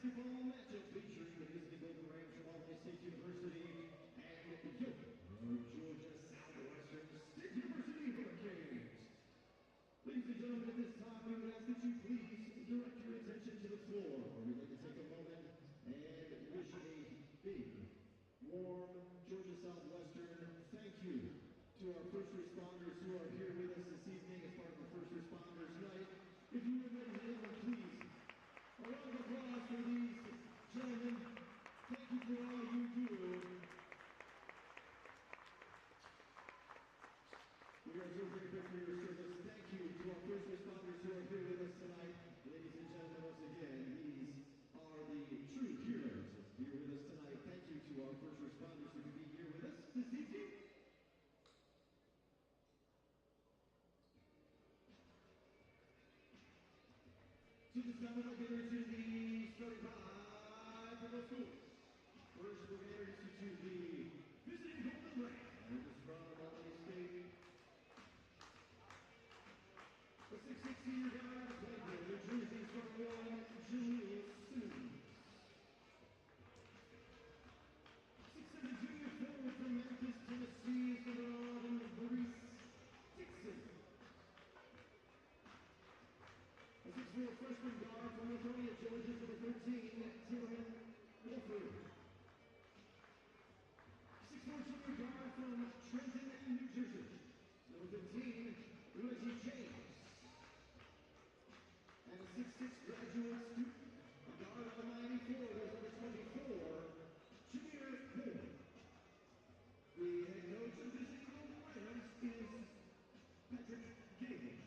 basketball matchup featuring the Disney Golden Rams from Albany State University and Georgia Southwestern State University Hurricanes. Ladies and gentlemen, at this time, we would ask that you please direct your attention to the floor. We'd like to take a moment and wish a big, warm Georgia Southwestern thank you to our first responders who are here with us this evening as part of the First Responders Night. If you would, ladies and gentlemen, please, a round of applause for these gentlemen. Thank you for all you do. We are so grateful for your service. Thank you to our first responders who are here with us tonight. Ladies and gentlemen, once again, these are the true heroes here with us tonight. Thank you to our first responders who can be here with us this evening. To this time, I'd like to introduce the starting five for both schools. First, we're going to introduce you to the visiting Golden Rams from Albany State. The 6'6" senior guard, Plainfield, New Jersey, starting one, Julius Simmons. 6'7" junior forward from Americus, Tennessee, is number 11, Maurice Dixon. A 6'4" freshman guard from Lithonia, Georgia, number 13, Dylan Wolford. 6'4" junior guard from Trenton, New Jersey, number 15, Reggie James. And a 6'6" graduate student, a guard on the Miami Florida, number 24, Junior Ford. The head coach of the Golden Rams is Patrick Gable.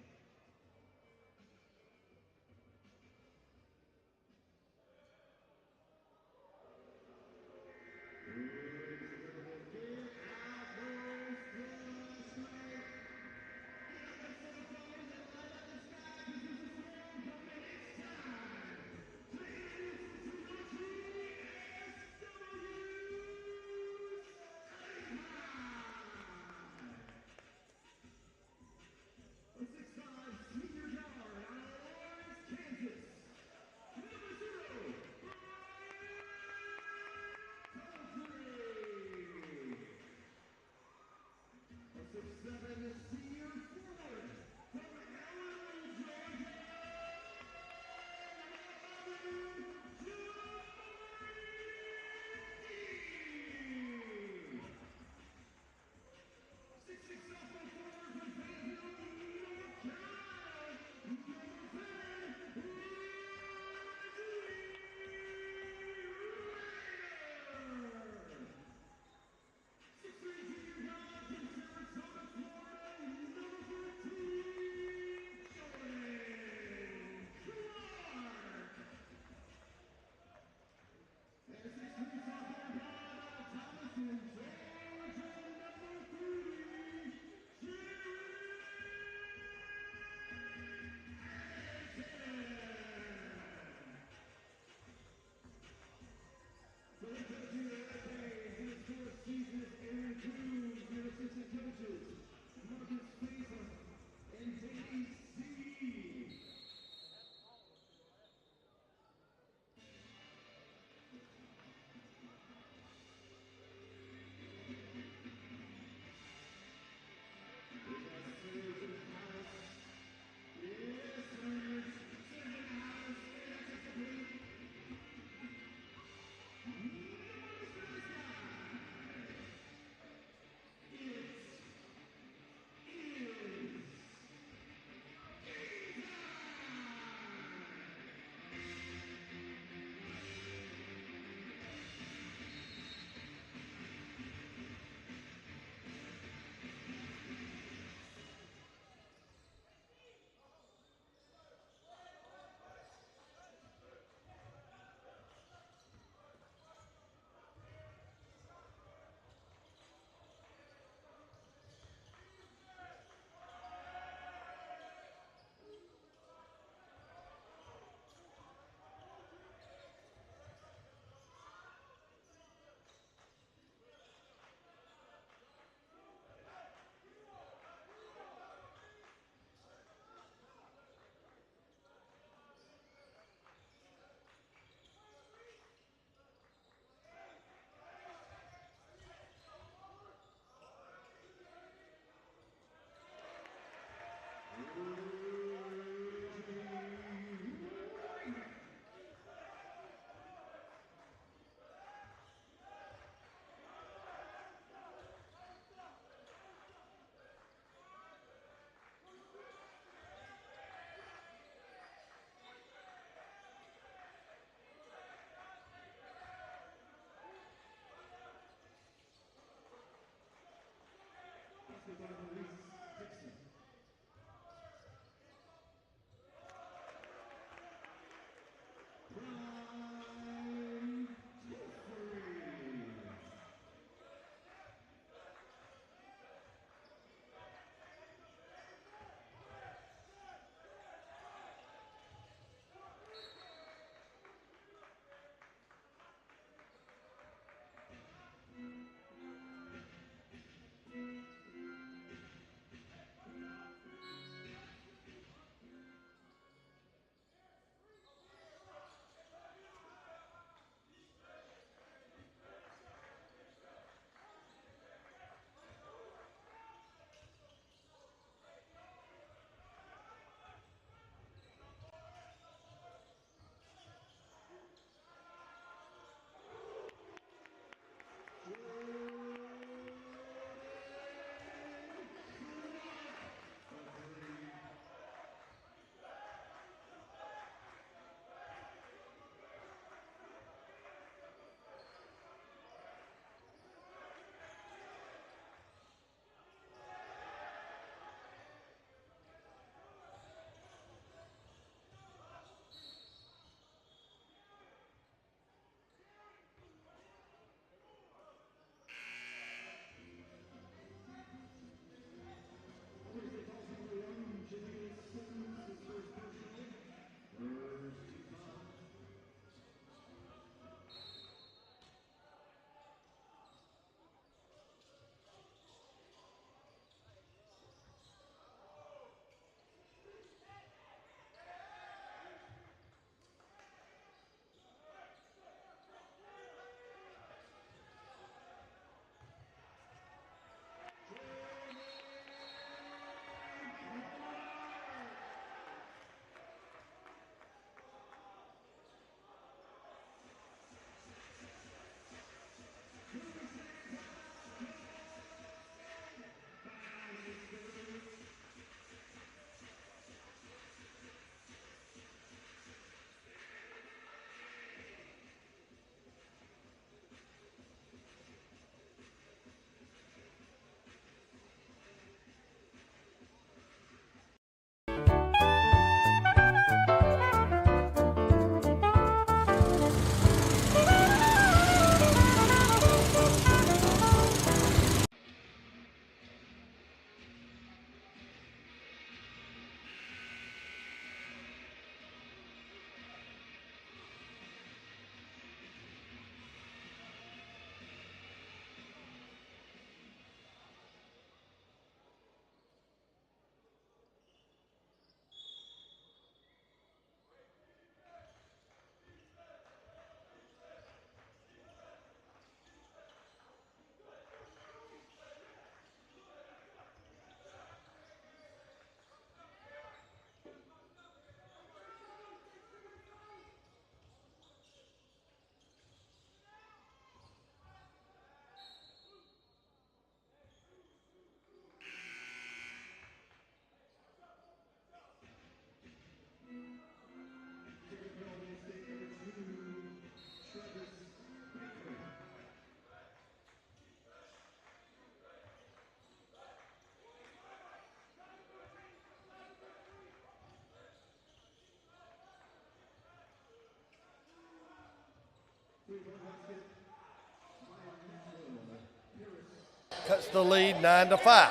Cuts the lead 9-5.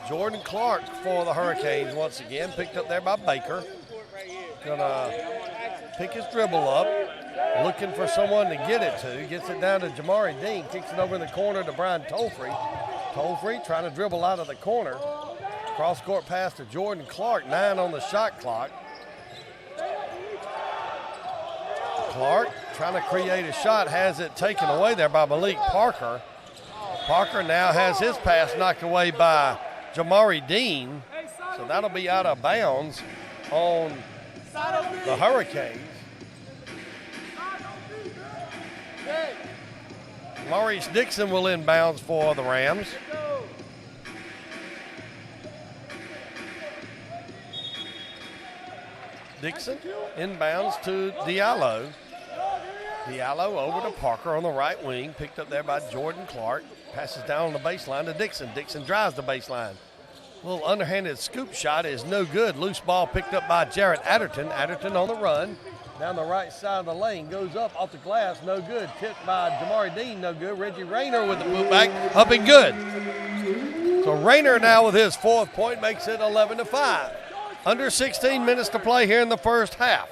Jordan Clark for the Hurricanes once again, picked up there by Baker. Gonna pick his dribble up, looking for someone to get it to. Gets it down to Jamari Dean, kicks it over in the corner to Brian Tolfree. Tolfree trying to dribble out of the corner. Cross-court pass to Jordan Clark, 9 on the shot clock. Clark trying to create a shot, has it taken away there by Malik Parker. Parker now has his pass knocked away by Jamari Dean, so that'll be out of bounds on the Hurricanes. Maurice Dixon will inbounds for the Rams. Dixon inbounds to Diallo. Diallo over to Parker on the right wing, picked up there by Jordan Clark. Passes down on the baseline to Dixon. Dixon drives the baseline. A little underhanded scoop shot is no good. Loose ball picked up by Jarrett Adderton. Adderton on the run. Down the right side of the lane. Goes up off the glass. No good. Tipped by Jamari Dean. No good. Reggie Rayner with the putback. Up and good. So Rayner now with his 4th point makes it 11-5. Under 16 minutes to play here in the first half.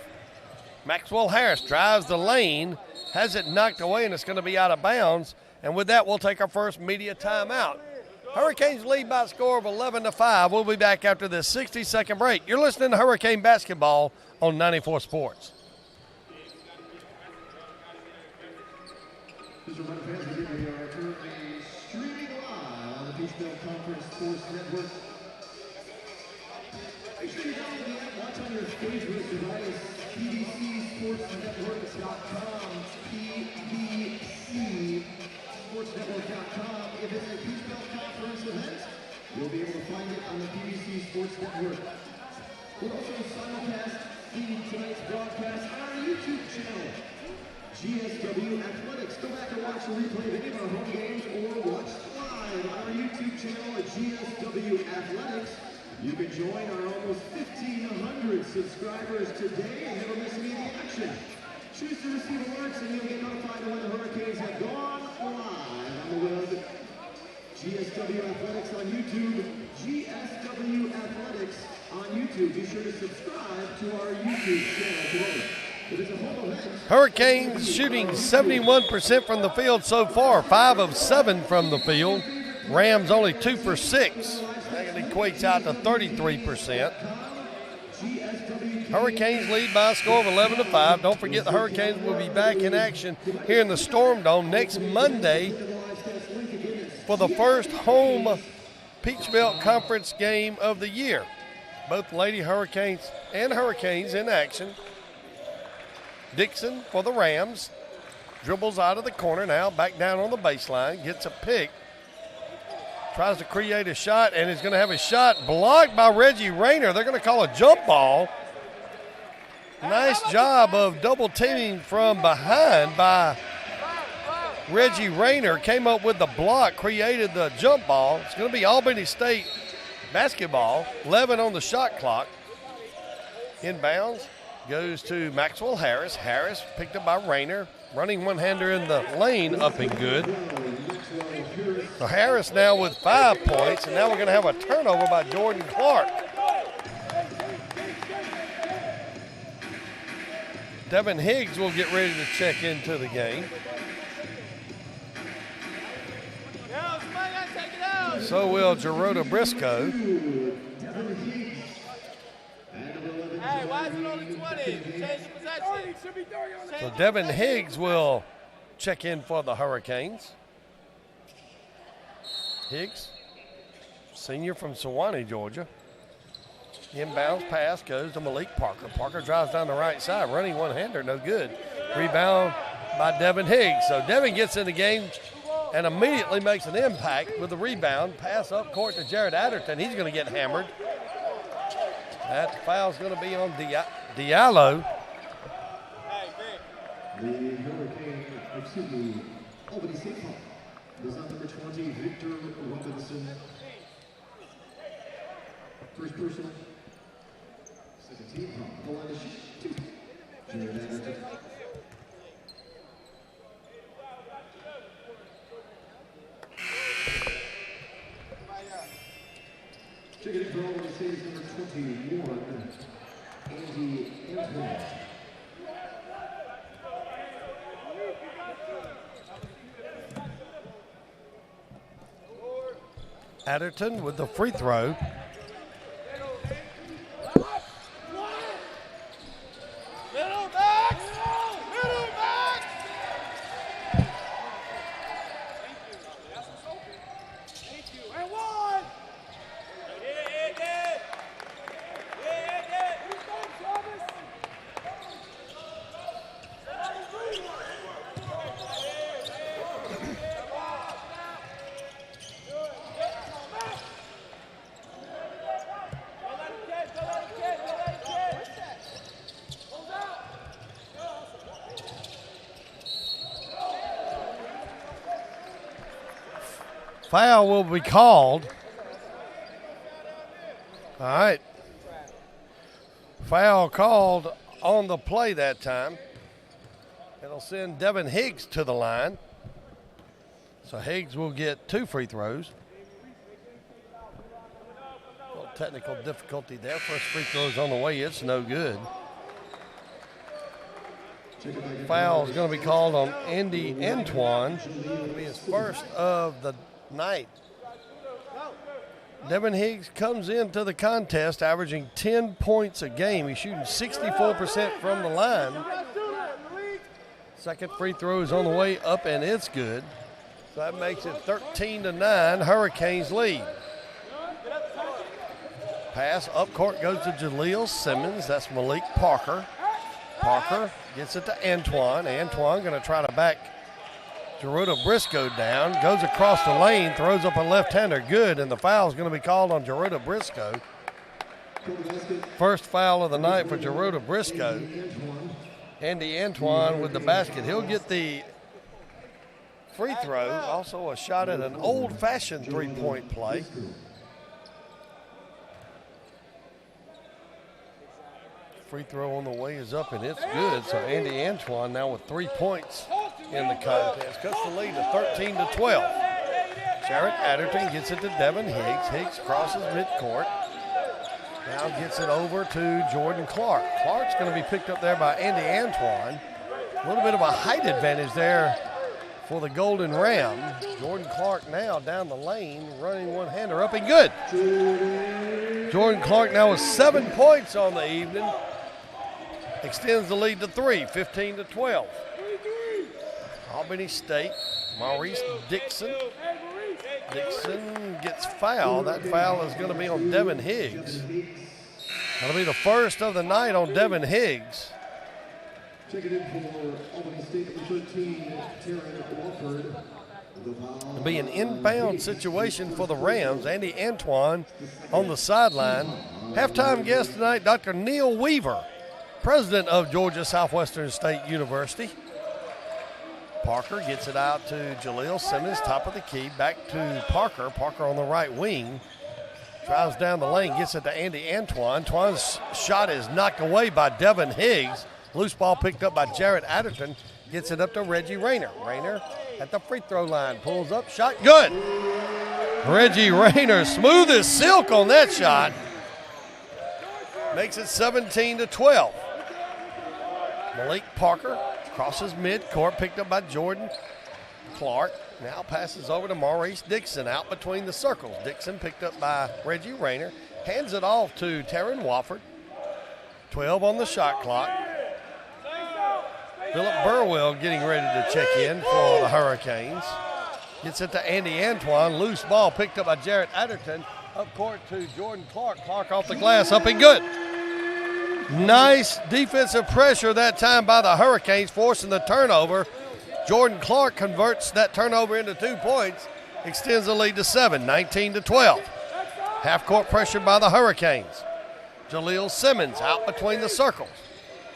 Maxwell Harris drives the lane. Has it knocked away, and it's going to be out of bounds. And with that, we'll take our first media timeout. Hurricanes lead by a score of 11-5. We'll be back after this 60-second break. You're listening to Hurricane Basketball on 94 Sports. Mr. Fans, we are currently streaming live on the Peach Belt Conference Sports Network. Make sure you download the app, watch on your favorite device, PBCSportsNetwork.com, PBCSportsNetwork.com. If it's a Peach Belt Conference event, you'll be able to find it on the PBC Sports Network. We'll also simulcast tonight's broadcast on our YouTube channel, GSW Athletics. Go back and watch the replay of any of our home games or watch live on our YouTube channel at GSW Athletics. You can join our almost 1,500 subscribers today and never miss any of the action. Choose to receive alerts and you'll get notified when the Hurricanes have gone live on the web. GSW Athletics on YouTube. GSW Athletics on YouTube. Be sure to subscribe to our YouTube channel today. Hurricanes shooting 71% from the field so far, 5 of 7 from the field. Rams only 2 for 6. That equates out to 33%. Hurricanes lead by a score of 11-5. Don't forget the Hurricanes will be back in action here in the Storm Dome next Monday for the first home Peach Belt Conference game of the year. Both Lady Hurricanes and Hurricanes in action. Dixon for the Rams. Dribbles out of the corner now, back down on the baseline, gets a pick. Tries to create a shot and is going to have a shot blocked by Reggie Rayner. They're going to call a jump ball. Nice job of double teaming from behind by Reggie Rayner. Came up with the block, created the jump ball. It's going to be Albany State basketball. 11 on the shot clock. Inbounds goes to Maxwell Harris. Harris picked up by Rayner. Running one-hander in the lane, up and good. So Harris now with 5 points, and now we're going to have a turnover by Jordan Clark. Devin Higgs will get ready to check into the game. So will Gerota Briscoe. Hey, why is it only 20? Change the possession. So Devin Higgs will check in for the Hurricanes. Higgs, senior from Sewanee, Georgia. Inbounds pass goes to Malik Parker. Parker drives down the right side, running one-hander, no good. Rebound by Devin Higgs. So Devin gets in the game and immediately makes an impact with the rebound. Pass up court to Jared Adderton. He's going to get hammered. That foul's going to be on Diallo. The Hurricane, Albany State Hall. This is number 20, Victor Robinson. First personal. Second team, the line is 2. Jared Adderton. 21, Andy Antoine. Adderton with the free throw. Middle back! Middle back! Thank you. And one! Foul will be called. All right. Foul called on the play that time. It'll send Devin Higgs to the line. So Higgs will get 2 free throws. A little technical difficulty there. First free throw's on the way. It's no good. Foul is going to be called on Andy Antoine. It'll be his first of the night. Devin Higgs comes into the contest averaging 10 points a game. He's shooting 64% from the line. Second free throw is on the way up, and it's good. So that makes it 13-9, Hurricanes lead. Pass up court goes to Jaleel Simmons. That's Malik Parker. Parker gets it to Antoine. Antoine going to try to back Gerudo Briscoe down, goes across the lane, throws up a left-hander, good, and the foul is going to be called on Gerudo Briscoe. First foul of the night for Gerudo Briscoe. Andy Antoine with the basket. He'll get the free throw, also a shot at an old-fashioned three-point play. Free throw on the way is up, and it's good. So Andy Antoine now with 3 points in the contest. Cuts the lead to 13-12. Jarrett Adderton gets it to Devin Higgs. Higgs crosses midcourt. Now gets it over to Jordan Clark. Clark's going to be picked up there by Andy Antoine. A little bit of a height advantage there for the Golden Ram. Jordan Clark now down the lane, running one-hander up and good. Jordan Clark now with 7 points on the evening. Extends the lead to 3, 15-12. Albany State, Maurice Dixon. Dixon gets fouled. That foul is going to be on Devin Higgs. That'll be the first of the night on Devin Higgs. Checking in for Albany State, 13, Taryn Walford. It'll be an inbound situation for the Rams. Andy Antoine on the sideline. Halftime guest tonight, Dr. Neil Weaver, president of Georgia Southwestern State University. Parker gets it out to Jaleel Simmons, top of the key, back to Parker. Parker on the right wing. Drives down the lane, gets it to Andy Antoine. Antoine's shot is knocked away by Devin Higgs. Loose ball picked up by Jarrett Adderton. Gets it up to Reggie Rayner. Rayner at the free throw line. Pulls up, shot, good. Reggie Rayner, smooth as silk on that shot. Makes it 17-12. Malik Parker crosses midcourt, picked up by Jordan Clark. Now passes over to Maurice Dixon out between the circles. Dixon picked up by Reggie Rayner. Hands it off to Taryn Wofford. 12 on the shot clock. Philip Burwell getting ready to check in for the Hurricanes. Gets it to Andy Antoine. Loose ball picked up by Jarrett Adderton. Up court to Jordan Clark. Clark off the glass, up and good. Nice defensive pressure that time by the Hurricanes, forcing the turnover. Jordan Clark converts that turnover into 2 points, extends the lead to 7, 19-12. Half-court pressure by the Hurricanes. Jaleel Simmons out between the circles.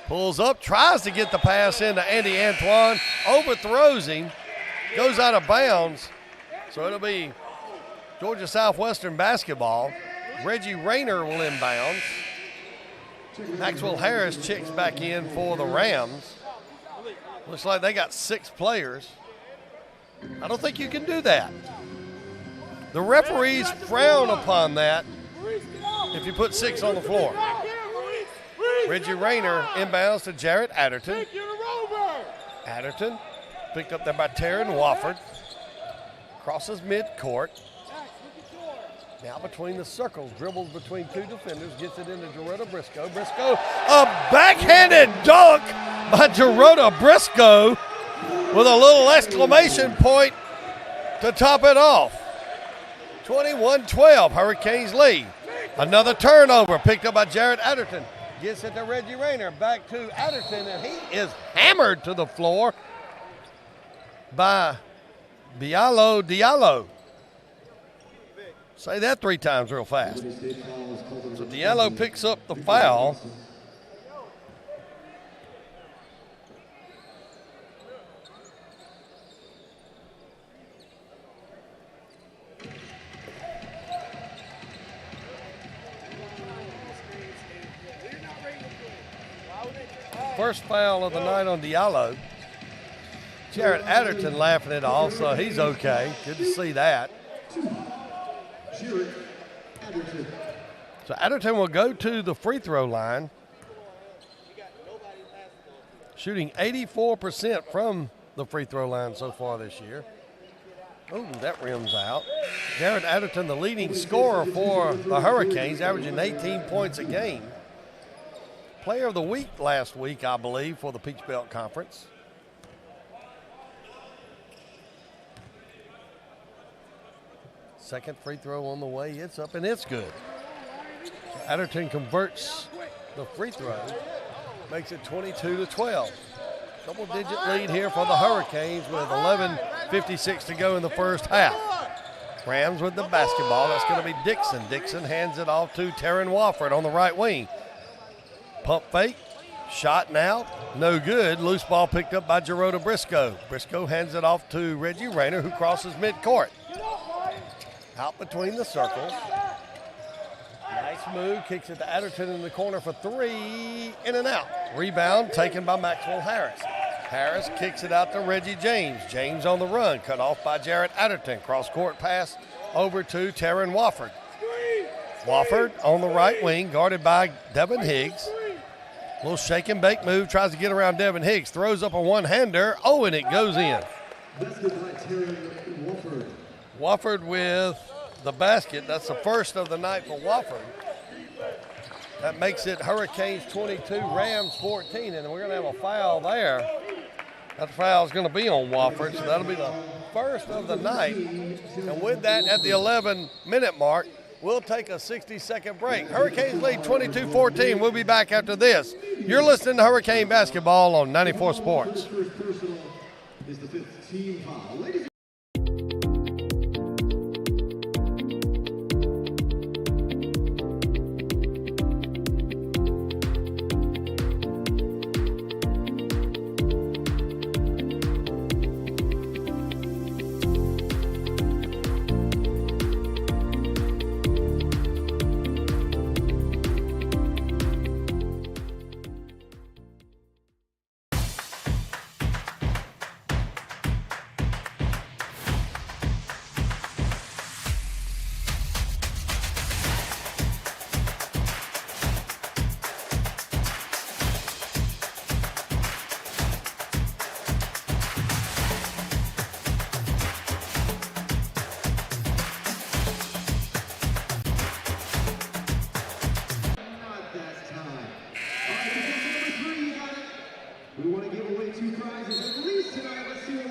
Pulls up, tries to get the pass into Andy Antoine, overthrows him, goes out of bounds. So it'll be Georgia Southwestern basketball. Reggie Rayner will inbound. Maxwell Harris checks back in for the Rams. Looks like they got 6 players. I don't think you can do that. The referees frown upon that. if you put 6 on the floor. Reggie Rayner inbounds to Jarrett Adderton. Adderton picked up there by Taryn Wofford. Crosses midcourt. Now between the circles, dribbles between 2 defenders, gets it into Gerota Briscoe. Briscoe, a backhanded dunk by Gerota Briscoe with a little exclamation point to top it off. 21-12, Hurricanes lead. Another turnover picked up by Jarrett Adderton. Gets it to Reggie Rayner, back to Adderton, and he is hammered to the floor by Diallo. Say that 3 times real fast. So Diallo picks up the foul. First foul of the night on Diallo. Jarrett Adderton laughing it off, so he's okay. Good to see that. So Adderton will go to the free throw line, shooting 84% from the free throw line so far this year. Oh, that rims out. Jarrett Adderton, the leading scorer for the Hurricanes, averaging 18 points a game. Player of the week last week, I believe, for the Peach Belt Conference. Second free throw on the way. It's up and it's good. Adderton converts the free throw, makes it 22-12. Double-digit lead here for the Hurricanes with 11:56 to go in the first half. Rams with the basketball. That's going to be Dixon. Dixon hands it off to Taryn Wofford on the right wing. Pump fake, shot now, no good. Loose ball picked up by Gerota Briscoe. Briscoe hands it off to Reggie Rayner, who crosses midcourt. Out between the circles. Nice move, kicks it to Adderton in the corner for 3, in and out. Rebound taken by Maxwell Harris. Harris kicks it out to Reggie James. James on the run, cut off by Jarrett Adderton. Cross-court pass over to Taryn Wofford. Wofford on the right wing, guarded by Devin Higgs. Little shake and bake move, tries to get around Devin Higgs, throws up a one-hander. Oh, and it goes in. Wofford with the basket. That's the first of the night for Wofford. That makes it Hurricanes 22, Rams 14, and we're going to have a foul there. That foul is going to be on Wofford, so that'll be the first of the night. And with that, at the 11-minute mark, we'll take a 60-second break. Hurricanes lead 22-14. We'll be back after this. You're listening to Hurricane Basketball on 94 Sports.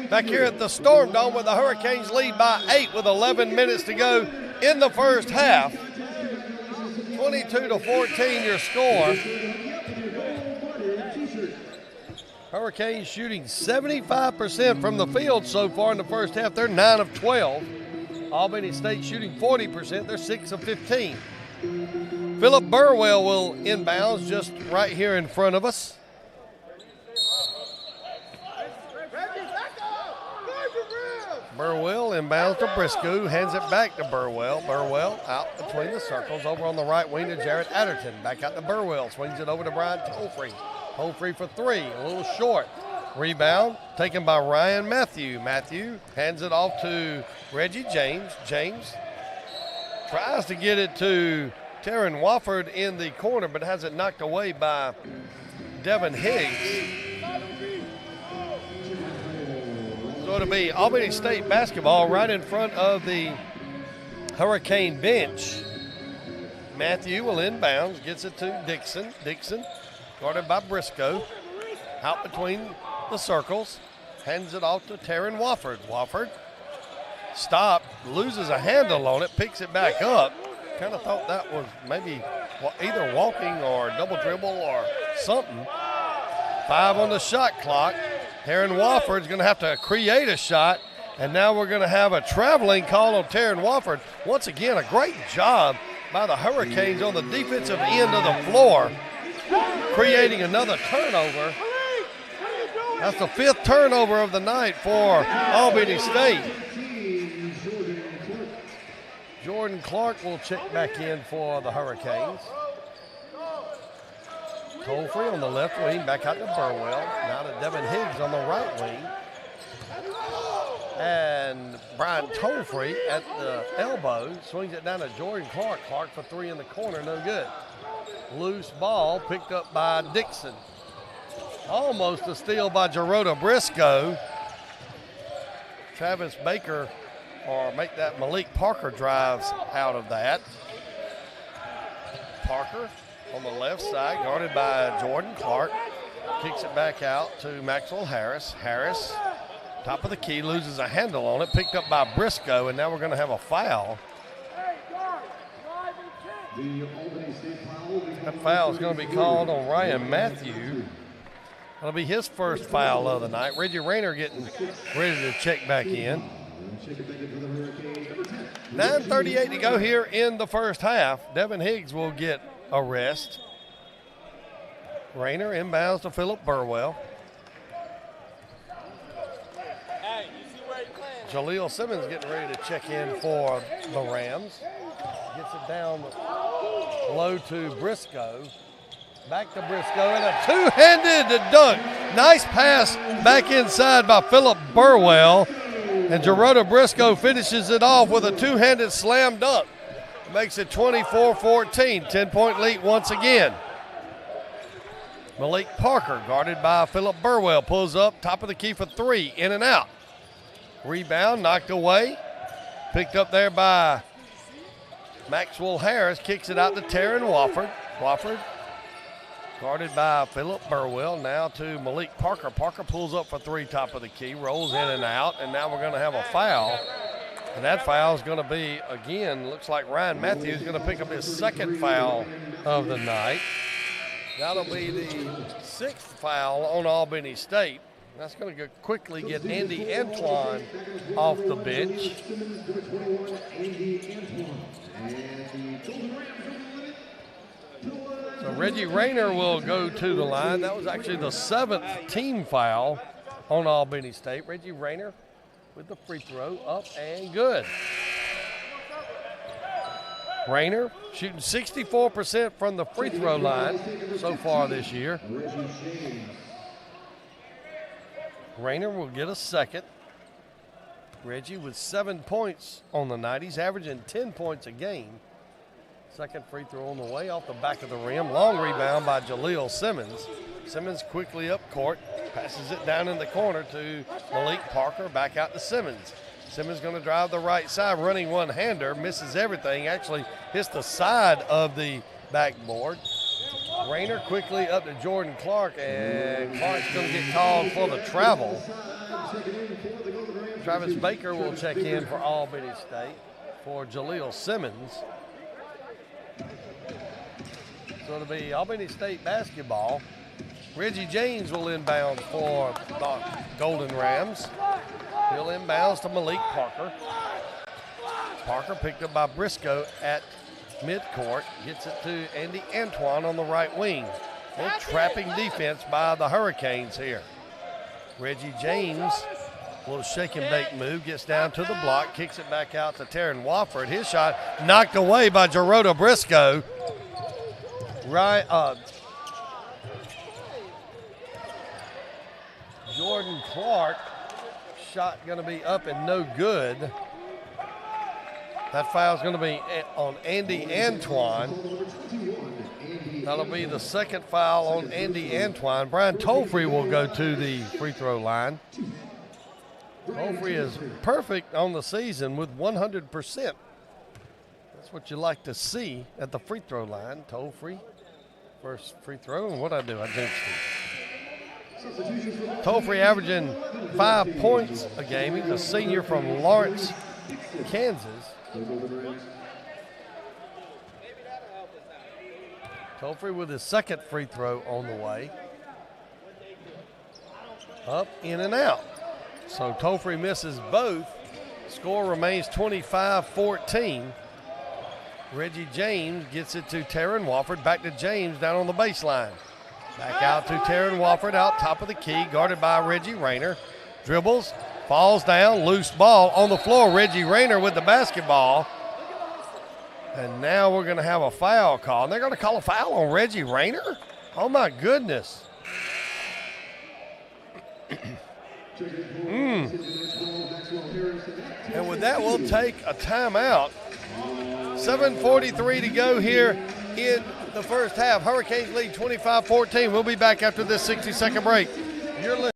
Back here at the Storm Dome where the Hurricanes lead by 8 with 11 minutes to go in the first half. 22-14 your score. Hurricanes shooting 75% from the field so far in the first half. They're 9 of 12. Albany State shooting 40%. They're 6 of 15. Philip Burwell will inbounds just right here in front of us. Burwell inbounds to Briscoe, hands it back to Burwell. Burwell out between the circles, over on the right wing to Jarrett Adderton. Back out to Burwell, swings it over to Brian Tolfree. Tolfree for 3, a little short. Rebound taken by Ryan Matthew. Matthew hands it off to Reggie James. James tries to get it to Taryn Wofford in the corner, but has it knocked away by Devin Higgs. So it'll be Albany State basketball right in front of the Hurricane bench. Matthew will inbounds, gets it to Dixon. Dixon, guarded by Briscoe. Out between the circles, hands it off to Taryn Wofford. Wofford, stop, loses a handle on it, picks it back up. Kind of thought that was maybe either walking or double dribble or something. 5 on the shot clock. Taryn Wofford's going to have to create a shot, and now we're going to have a traveling call on Taryn Wofford. Once again, a great job by the Hurricanes on the defensive end of the floor, creating another turnover. That's the 5th turnover of the night for Albany State. Jordan Clark will check back in for the Hurricanes. Tolfree on the left wing, back out to Burwell. Now to Devin Higgs on the right wing. And Brian Tolfree at the elbow swings it down to Jordan Clark. Clark for 3 in the corner, no good. Loose ball picked up by Dixon. Almost a steal by Gerota Briscoe. Travis Baker, or make that Malik Parker drives out of that. Parker on the left side, guarded by Jordan Clark. Kicks it back out to Maxwell Harris. Harris, top of the key, loses a handle on it, picked up by Briscoe, and now we're going to have a foul. That foul is going to be called on Ryan Matthew. That'll be his first foul of the night. Reggie Rayner getting ready to check back in. 9:38 to go here in the first half. Devin Higgs will get a rest. Rayner inbounds to Philip Burwell. Jaleel Simmons getting ready to check in for the Rams. Gets it down low to Briscoe. Back to Briscoe and a two-handed dunk. Nice pass back inside by Philip Burwell. And Gerota Briscoe finishes it off with a two-handed slam dunk. Makes it 24-14, 10-point lead once again. Malik Parker, guarded by Philip Burwell, pulls up, top of the key for 3, in and out. Rebound, knocked away. Picked up there by Maxwell Harris, kicks it out to Taryn Wofford. Wofford, guarded by Philip Burwell, now to Malik Parker. Parker pulls up for 3, top of the key, rolls in and out, and now we're going to have a foul. And that foul is going to be, again, looks like Ryan Matthews is going to pick up his second foul of the night. That'll be the 6th foul on Albany State. That's going to quickly get Andy Antoine off the bench. So Reggie Rayner will go to the line. That was actually the 7th team foul on Albany State. Reggie Rayner with the free throw, up and good. Rayner shooting 64% from the free throw line so far this year. Rayner will get a second. Reggie with 7 points on the night. He's averaging 10 points a game. Second free throw on the way off the back of the rim. Long rebound by Jaleel Simmons. Simmons quickly up court, passes it down in the corner to Malik Parker, back out to Simmons. Simmons going to drive the right side, running one-hander, misses everything, actually hits the side of the backboard. Rayner quickly up to Jordan Clark, and Clark's going to get called for the travel. Travis Baker will check in for Albany State for Jaleel Simmons. So it'll be Albany State basketball. Reggie James will inbound for the Golden Rams. He'll inbounds to Malik Parker. Parker picked up by Briscoe at midcourt. Gets it to Andy Antoine on the right wing. A trapping defense by the Hurricanes here. Reggie James will shake and bake move. Gets down to the block. Kicks it back out to Taryn Wofford. His shot knocked away by Gerota Briscoe. Jordan Clark shot going to be up and no good. That foul's going to be on Andy Antoine. That'll be the second foul on Andy Antoine. Brian Tolfree will go to the free throw line. Tolfree is perfect on the season with 100%. That's what you like to see at the free throw line. Tolfree, first free throw, and what I do, I jinxed it. Tolfree averaging 5 points a game. He's a senior from Lawrence, Kansas. Tolfree with his second free throw on the way. Up, in, and out. So Tolfree misses both. Score remains 25-14. Reggie James gets it to Taryn Wofford. Back to James down on the baseline. Back out to Taryn Wofford out top of the key, guarded by Reggie Rayner. Dribbles, falls down, loose ball on the floor. Reggie Rayner with the basketball. And now we're going to have a foul call. And they're going to call a foul on Reggie Rayner? Oh, my goodness. And with that, we'll take a timeout. 7:43 to go here in the first half. Hurricanes lead 25-14. We'll be back after this 60-second break. You're listening.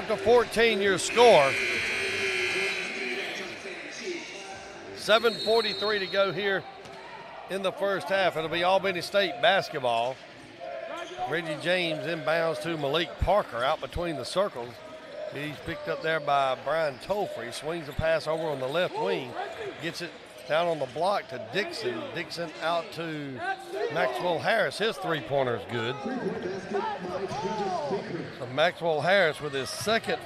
To 14 your score. 7:43 to go here in the first half. It'll be Albany State basketball. Reggie James inbounds to Malik Parker out between the circles. He's picked up there by Brian Tolfree. Swings the pass over on the left wing. Gets it down on the block to Dixon. Dixon out to Maxwell Harris. His three-pointer is good. So Maxwell Harris with his second,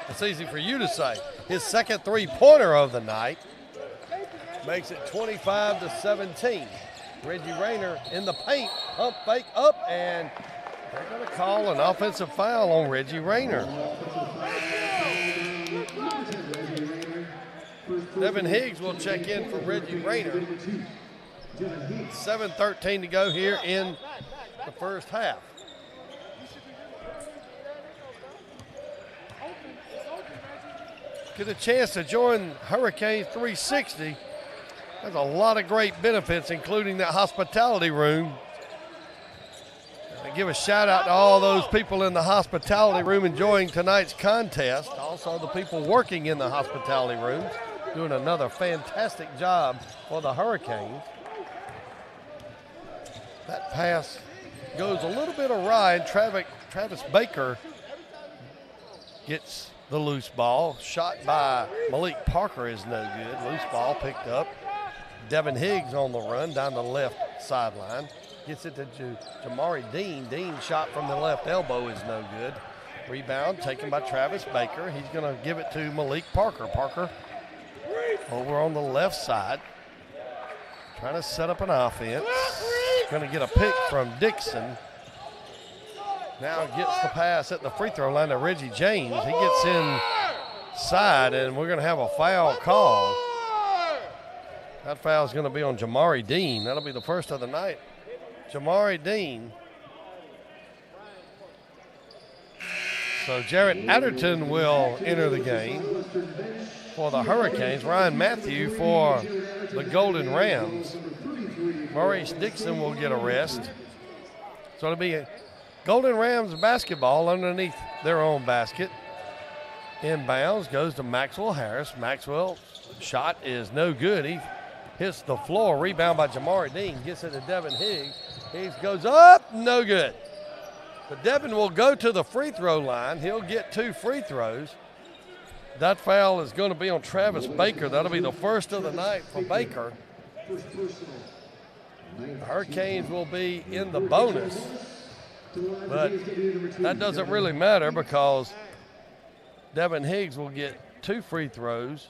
it's easy for you to say, his second three-pointer of the night. Makes it 25-17. Reggie Rayner in the paint, pump fake up, and they're going to call an offensive foul on Reggie Rayner. Devin Higgs will check in for Reggie Rayner. 7:13 to go here in the first half. Get a chance to join Hurricane 360. There's a lot of great benefits, including that hospitality room. I give a shout out to all those people in the hospitality room enjoying tonight's contest. Also the people working in the hospitality rooms doing another fantastic job for the Hurricanes. That pass goes a little bit awry, and Travis Baker gets the loose ball. Shot by Malik Parker is no good. Loose ball picked up. Devin Higgs on the run down the left sideline. Gets it to Jamari Dean. Dean shot from the left elbow is no good. Rebound taken by Travis Baker. He's going to give it to Malik Parker. Parker over on the left side. Trying to set up an offense. Going to get a pick from Dixon. Now gets the pass at the free throw line to Reggie James. He gets inside, and we're going to have a foul call. That foul is going to be on Jamari Dean. That'll be the first of the night. Jamari Dean. So Jarrett Adderton will enter the game for the Hurricanes. Ryan Matthew for the Golden Rams. Maurice Dixon will get a rest. So it'll be Golden Rams basketball underneath their own basket. Inbounds goes to Maxwell Harris. Maxwell's shot is no good. He hits the floor. Rebound by Jamari Dean. Gets it to Devin Higgs. Higgs goes up. No good. But Devin will go to the free throw line. He'll get 2 free throws. That foul is going to be on Travis Baker. That'll be the first of the night for Baker. The Hurricanes will be in the bonus. But that doesn't really matter because Devin Higgs will get 2 free throws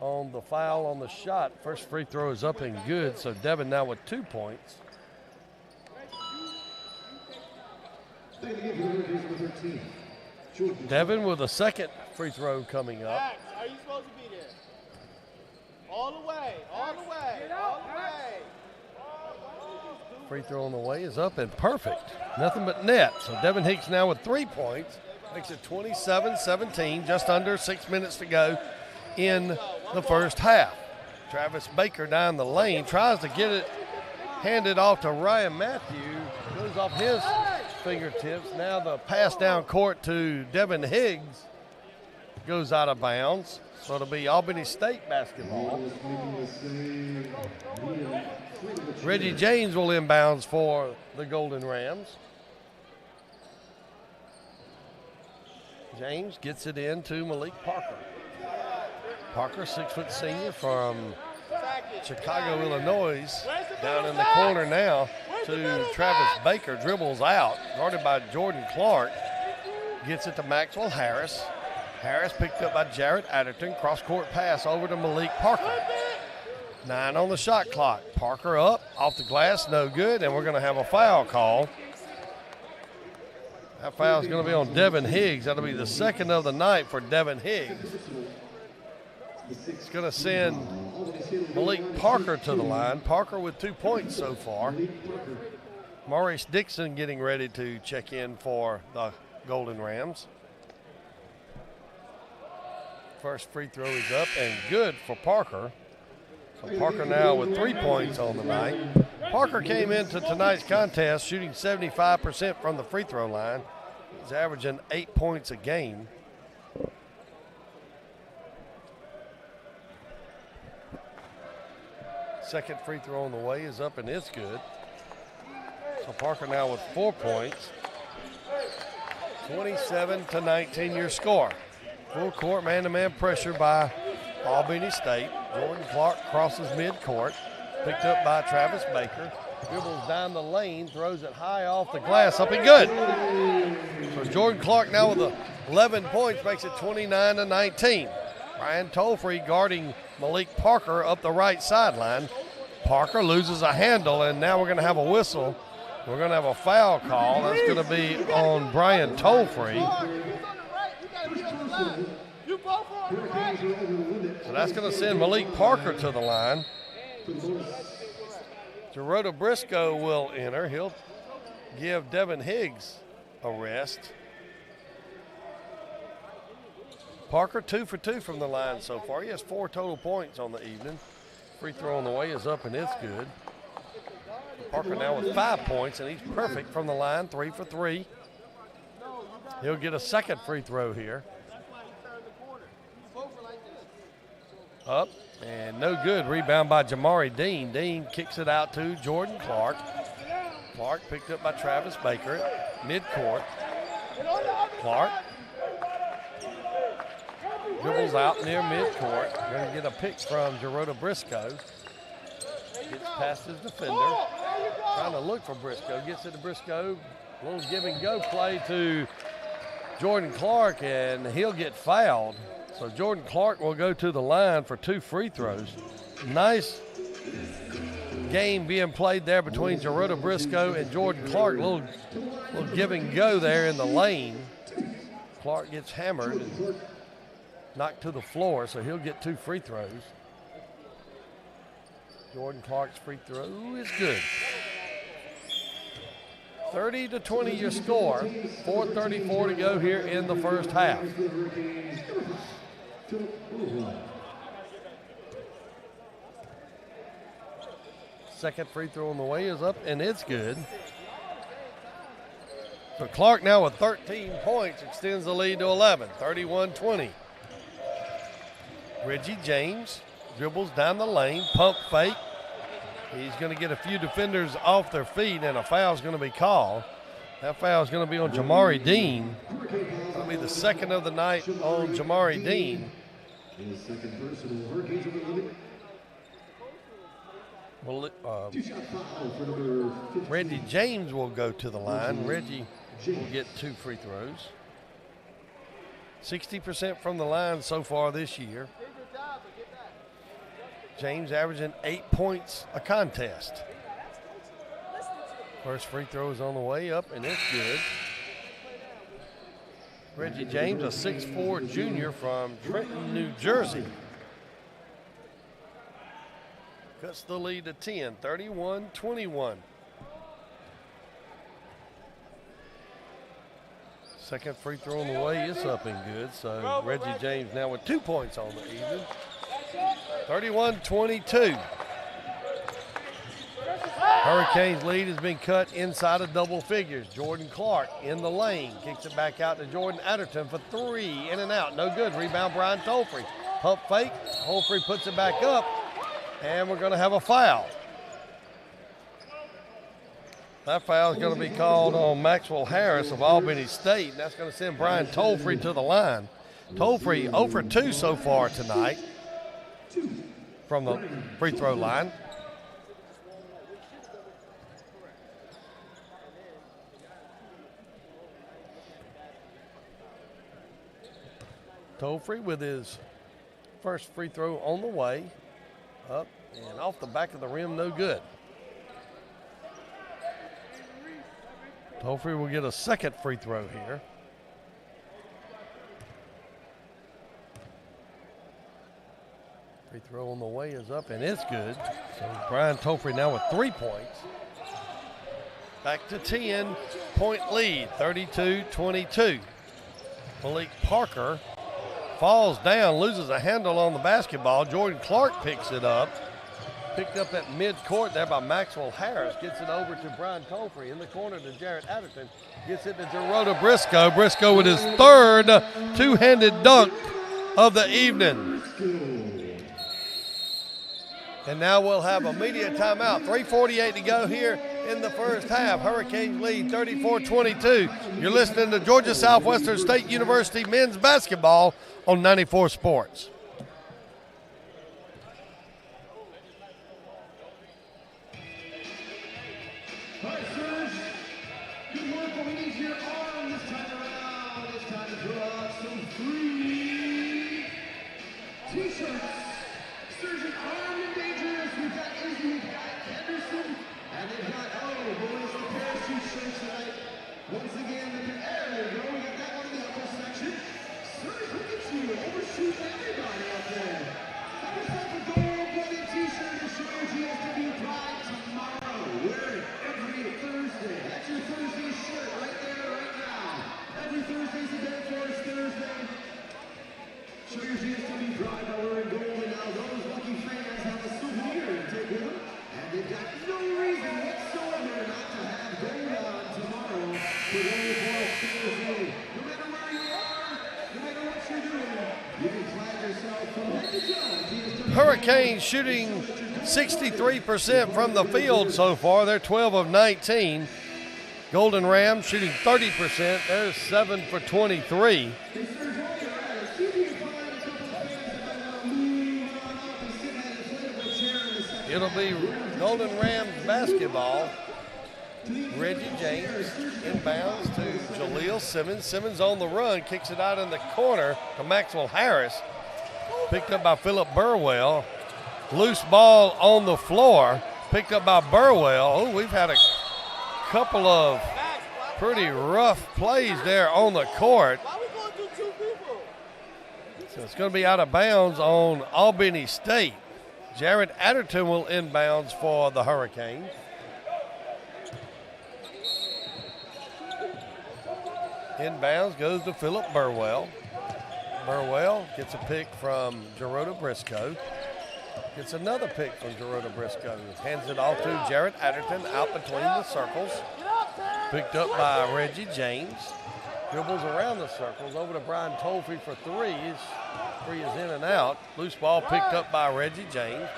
on the foul on the shot. First free throw is up and good, so Devin now with 2 points. Devin with a second free throw coming up. Max, are you supposed to be there? All the way, all the way, all the way. Free throw on the way is up and perfect. Nothing but net. So Devin Higgs now with 3 points. Makes it 27-17, just under 6 minutes to go in the first half. Travis Baker down the lane, tries to get it handed off to Ryan Matthew. Goes off his fingertips. Now the pass down court to Devin Higgs goes out of bounds. So it'll be Albany State basketball. Reggie James will inbounds for the Golden Rams. James gets it in to Malik Parker. Parker, 6-foot senior from Chicago, Illinois, down in the corner now to Travis Baker. Dribbles out, guarded by Jordan Clark. Gets it to Maxwell Harris. Harris picked up by Jarrett Adderton. Cross-court pass over to Malik Parker. 9 on the shot clock. Parker up, off the glass, no good, and we're going to have a foul call. That foul is going to be on Devin Higgs. That'll be the second of the night for Devin Higgs. It's going to send Malik Parker to the line. Parker with 2 points so far. Maurice Dixon getting ready to check in for the Golden Rams. First free throw is up and good for Parker. So Parker now with 3 points on the night. Parker came into tonight's contest shooting 75% from the free throw line. He's averaging 8 points a game. Second free throw on the way is up and it's good. So Parker now with 4 points. 27-19 your score. Full court man-to-man pressure by Albany State. Jordan Clark crosses midcourt. Picked up by Travis Baker. Dribbles down the lane, throws it high off the glass, up and good. So Jordan Clark now with 11 points, makes it 29-19. Brian Tolfree guarding Malik Parker up the right sideline. Parker loses a handle, and now we're going to have a whistle. We're going to have a foul call. That's going to be on Brian Tolfree. So that's going to send Malik Parker to the line. Gerardo Briscoe will enter. He'll give Devin Higgs a rest. Parker 2 for 2 from the line so far. He has 4 total points on the evening. Free throw on the way is up and it's good. Parker now with 5 points and he's perfect from the line, 3 for 3. He'll get a second free throw here. Up and no good. Rebound by Jamari Dean. Dean kicks it out to Jordan Clark. Clark picked up by Travis Baker at midcourt. Clark dribbles out near midcourt. Going to get a pick from Gerardo Briscoe. Gets past his defender. Trying to look for Briscoe. Gets it to Briscoe. A little give and go play to Jordan Clark, and he'll get fouled. So Jordan Clark will go to the line for 2 free throws. Nice game being played there between Gerardo Briscoe and Jordan Clark. A little give and go there in the lane. Clark gets hammered and knocked to the floor, so he'll get 2 free throws. Jordan Clark's free throw is good. 30-20 your score. 4:34 to go here in the first half. Second free throw on the way is up and it's good. So Clark now with 13 points extends the lead to 11, 31-20. Reggie James dribbles down the lane, pump fake. He's going to get a few defenders off their feet, and a foul's going to be called. That foul's going to be on Jamari Dean. It'll be the second of the night on Jamari Dean. Well, Reggie James will go to the line. Reggie will get 2 free throws. 60% from the line so far this year. James averaging 8 points a contest. First free throw is on the way up, and it's good. Reggie James, a 6'4" junior from Trenton, New Jersey. Cuts the lead to 10, 31-21. Second free throw on the way is up and good. So Reggie James now with 2 points on the evening. 31-22. Hurricanes lead has been cut inside of double figures. Jordan Clark in the lane. Kicks it back out to Jordan Adderton for 3. In and out. No good. Rebound Brian Tolfrey. Pump fake. Tolfrey puts it back up. And we're going to have a foul. That foul is going to be called on Maxwell Harris of Albany State. And that's going to send Brian Tolfrey to the line. Tolfrey 0 for 2 so far tonight from the free throw line. Tolfrey with his first free throw on the way. Up and off the back of the rim, no good. Tolfrey will get a second free throw here. Free throw on the way is up, and it's good. So Brian Tolfrey now with 3 points. Back to 10-point lead, 32-22. Malik Parker falls down, loses a handle on the basketball. Jordan Clark picks it up. Picked up at mid-court there by Maxwell Harris. Gets it over to Brian Tolfrey. In the corner to Jarrett Adderton. Gets it to Gerardo Briscoe. Briscoe with his third two-handed dunk of the evening. And now we'll have a media timeout. 3:48 to go here in the first half. Hurricanes lead 34-22. You're listening to Georgia Southwestern State University men's basketball on 94 Sports. All right, sirs. Good work, but we need your arm this time around. It's time to throw out some free T-shirts. Surgeon Armed and Dangerous. We've got Izzy, we've got Henderson, and they've got, boys, the parachute shirts tonight. Once again, there you go. We got that one in the upper section. Surge, look at you, overshooting everybody out there. Have yourself a gold-blooded T-shirt to show your GSW pride tomorrow. Wear it every Thursday. That's your Thursday shirt right there, right now. Every Thursday's the day for us Thursday. Show your GSW pride by wearing gold, and now those lucky fans have a souvenir to take with them. And they've got no reason whatsoever not to have gold on tomorrow for Thursday. No matter where you are, no matter what you're doing, you can flag yourself from head to toe. Hurricanes shooting 63% from the field so far. They're 12 of 19. Golden Rams shooting 30%. They're 7 for 23. It'll be Golden Rams basketball. Reggie James inbounds to Jaleel Simmons. Simmons on the run, kicks it out in the corner to Maxwell Harris. Picked up by Philip Burwell. Loose ball on the floor, picked up by Burwell. Oh, we've had a couple of pretty rough plays there on the court. Why we going through 2 people? So it's going to be out of bounds on Albany State. Jarrett Adderton will inbounds for the Hurricanes. Inbounds goes to Philip Burwell. Burwell gets a pick from Gerardo Briscoe. Gets another pick from Gerardo Briscoe. Hands it off to Jarrett Adderton out between the circles. Get up, man! Picked up by Reggie James. Dribbles around the circles over to Brian Tolfree for three. Three is in and out. Loose ball picked up by Reggie James.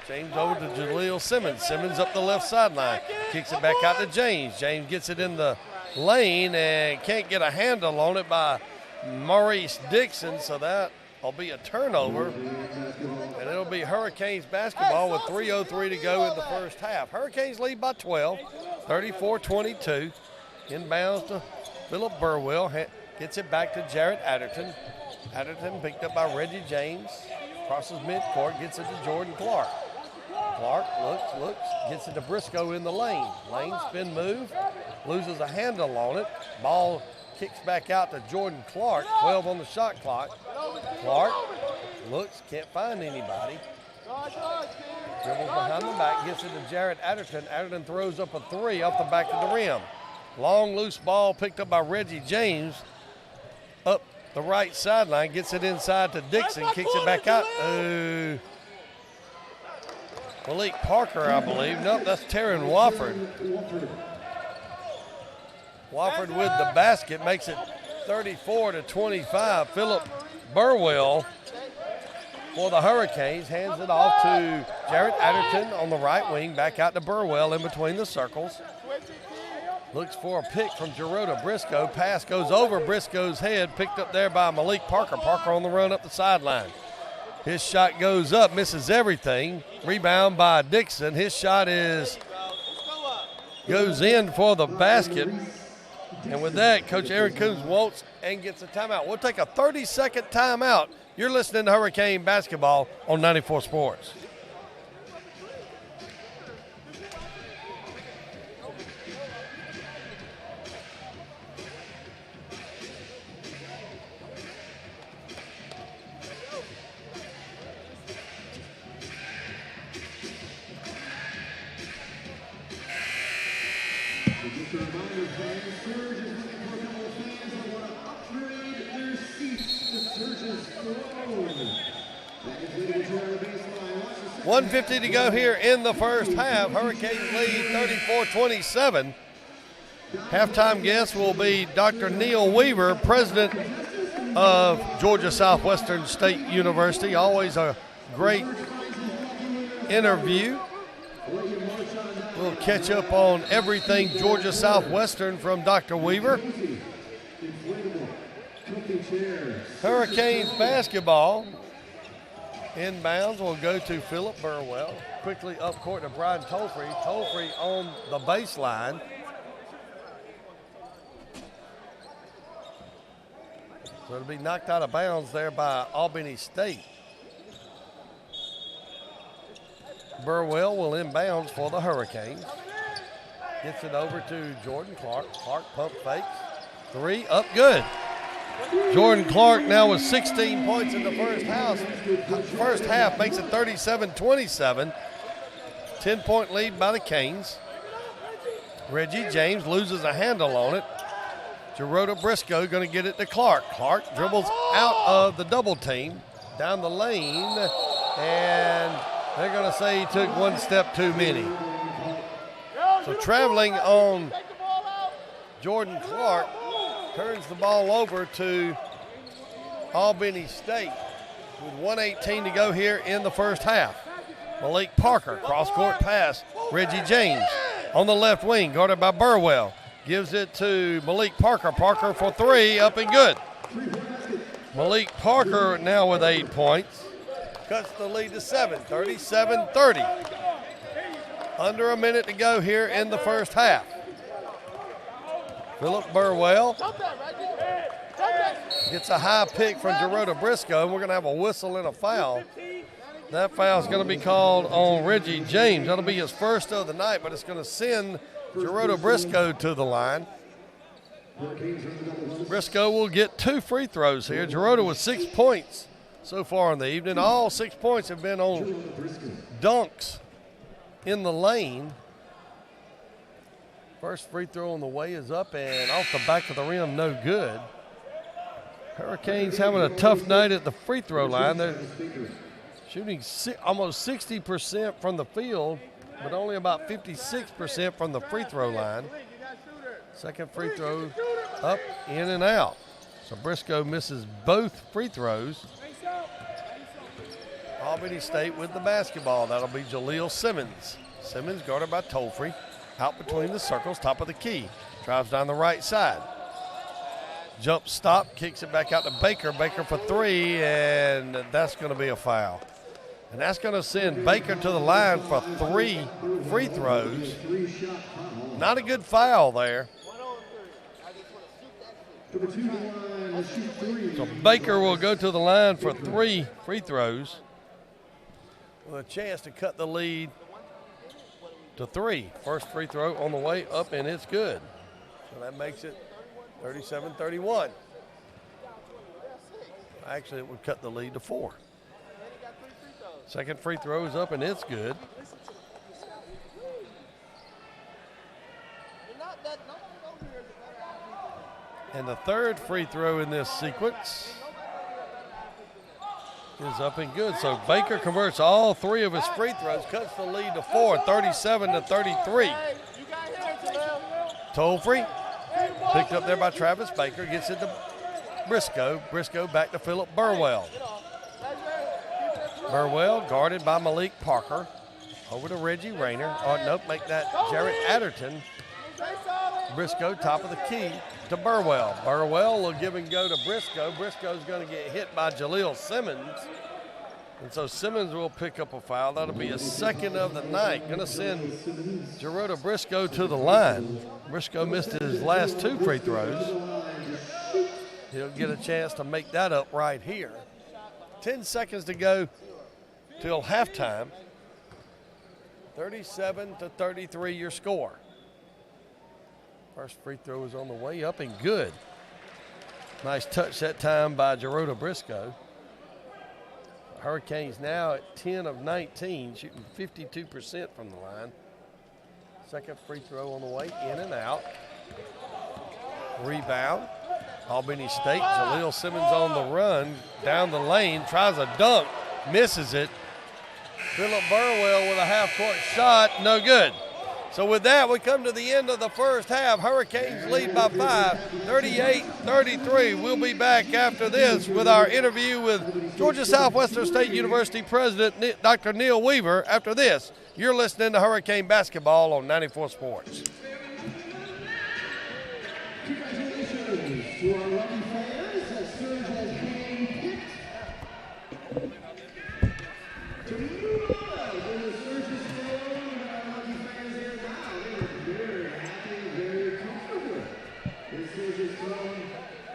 James over to Jaleel Simmons. Simmons up the left sideline. Kicks it back out to James. James gets it in the lane and can't get a handle on it by Maurice Dixon, so that'll be a turnover. And it'll be Hurricanes basketball with 3:03 to go in the first half. Hurricanes lead by 12, 34-22. Inbounds to Philip Burwell. Gets it back to Jarrett Adderton. Adderton picked up by Reggie James. Crosses midcourt, gets it to Jordan Clark. Clark looks, gets it to Briscoe in the lane. Lane spin move, loses a handle on it. Ball kicks back out to Jordan Clark, 12 on the shot clock. Clark looks, can't find anybody. Dribbles behind the back, gets it to Jarrett Adderton. Adderton throws up a three off the back of the rim. Long loose ball picked up by Reggie James. Up the right sideline, gets it inside to Dixon, kicks it back out. Malik Parker, I believe. Nope, that's Taryn Wofford. Wofford with the basket makes it 34-25. Philip Burwell for the Hurricanes hands it off to Jarrett Adderton on the right wing, back out to Burwell in between the circles. Looks for a pick from Gerota Briscoe. Pass goes over Briscoe's head, picked up there by Malik Parker. Parker on the run up the sideline. His shot goes up, misses everything. Rebound by Dixon. His shot goes in for the basket. And with that, Coach Aaron Coombs wants and gets a timeout. We'll take a 30-second timeout. You're listening to Hurricane Basketball on 94 Sports. Surge is looking for a couple of fans that want to upgrade their seats. The Surge is thrown. That is leading to our baseline. 1:50 to go here in the first half. Hurricanes lead 34-27. Halftime guest will be Dr. Neil Weaver, president of Georgia Southwestern State University. Always a great interview. We'll catch up on everything Georgia Southwestern from Dr. Weaver. Hurricanes basketball. Inbounds will go to Philip Burwell. Quickly up court to Brian Tolfree. Tolfree on the baseline. So it'll be knocked out of bounds there by Albany State. Burwell will inbounds for the Hurricanes. Gets it over to Jordan Clark. Clark pump fakes. Three, up good. Jordan Clark now with 16 points in the first half makes it 37-27. 10-point lead by the Canes. Reggie James loses a handle on it. Gerota Briscoe going to get it to Clark. Clark dribbles out of the double team down the lane, and they're going to say he took one step too many. So traveling on Jordan Clark turns the ball over to Albany State with 1:18 to go here in the first half. Malik Parker, cross-court pass. Reggie James on the left wing, guarded by Burwell. Gives it to Malik Parker. Parker for three, up and good. Malik Parker now with 8 points. Cuts the lead to 7, 37-30. Under a minute to go here in the first half. Philip Burwell gets a high pick from Gerota Briscoe, and we're going to have a whistle and a foul. That foul is going to be called on Reggie James. That'll be his first of the night, but it's going to send Gerota Briscoe to the line. Briscoe will get 2 free throws here. Gerota with 6 points so far in the evening. All 6 points have been on dunks in the lane. First free throw on the way is up and off the back of the rim, no good. Hurricanes having a tough night at the free throw line. They're shooting almost 60% from the field, but only about 56% from the free throw line. Second free throw up, in and out. So Briscoe misses both free throws. Albany State with the basketball. That'll be Jaleel Simmons. Simmons guarded by Tolfrey. Out between the circles, top of the key. Drives down the right side. Jump stop, kicks it back out to Baker. Baker for three, and that's going to be a foul. And that's going to send Baker to the line for 3 free throws. Not a good foul there. So Baker will go to the line for 3 free throws with a chance to cut the lead to 3. First free throw on the way up, and it's good. So that makes it 37-31. Actually, it would cut the lead to 4. Second free throw is up, and it's good. And the third free throw in this sequence is up and good. So Baker converts all 3 of his free throws, cuts the lead to 4, 37-33. Tolfrey, picked up there by Travis Baker, gets it to Briscoe. Briscoe back to Philip Burwell. Burwell guarded by Malik Parker. Over to Reggie Rayner. Oh, nope, make that Jarrett Adderton. Briscoe, top of the key to Burwell. Burwell will give and go to Briscoe. Briscoe's going to get hit by Jaleel Simmons. And so Simmons will pick up a foul. That'll be a second of the night. Going to send Gerota Briscoe to the line. Briscoe missed his last 2 free throws. He'll get a chance to make that up right here. 10 seconds to go till halftime. 37-33 your score. First free throw is on the way up and good. Nice touch that time by Gerota Briscoe. Hurricanes now at 10 of 19, shooting 52% from the line. Second free throw on the way, in and out. Rebound. Albany State, Jaleel Simmons on the run, down the lane, tries a dunk, misses it. Philip Burwell with a half-court shot, no good. So with that, we come to the end of the first half. Hurricanes lead by 5, 38-33. We'll be back after this with our interview with Georgia Southwestern State University President Dr. Neil Weaver. After this, you're listening to Hurricane Basketball on 94 Sports. Congratulations to our lucky fans as Surge has handpicked to move on in the Surge's throne. Our lucky fans here now, they look very happy, very comfortable in Surge's throne.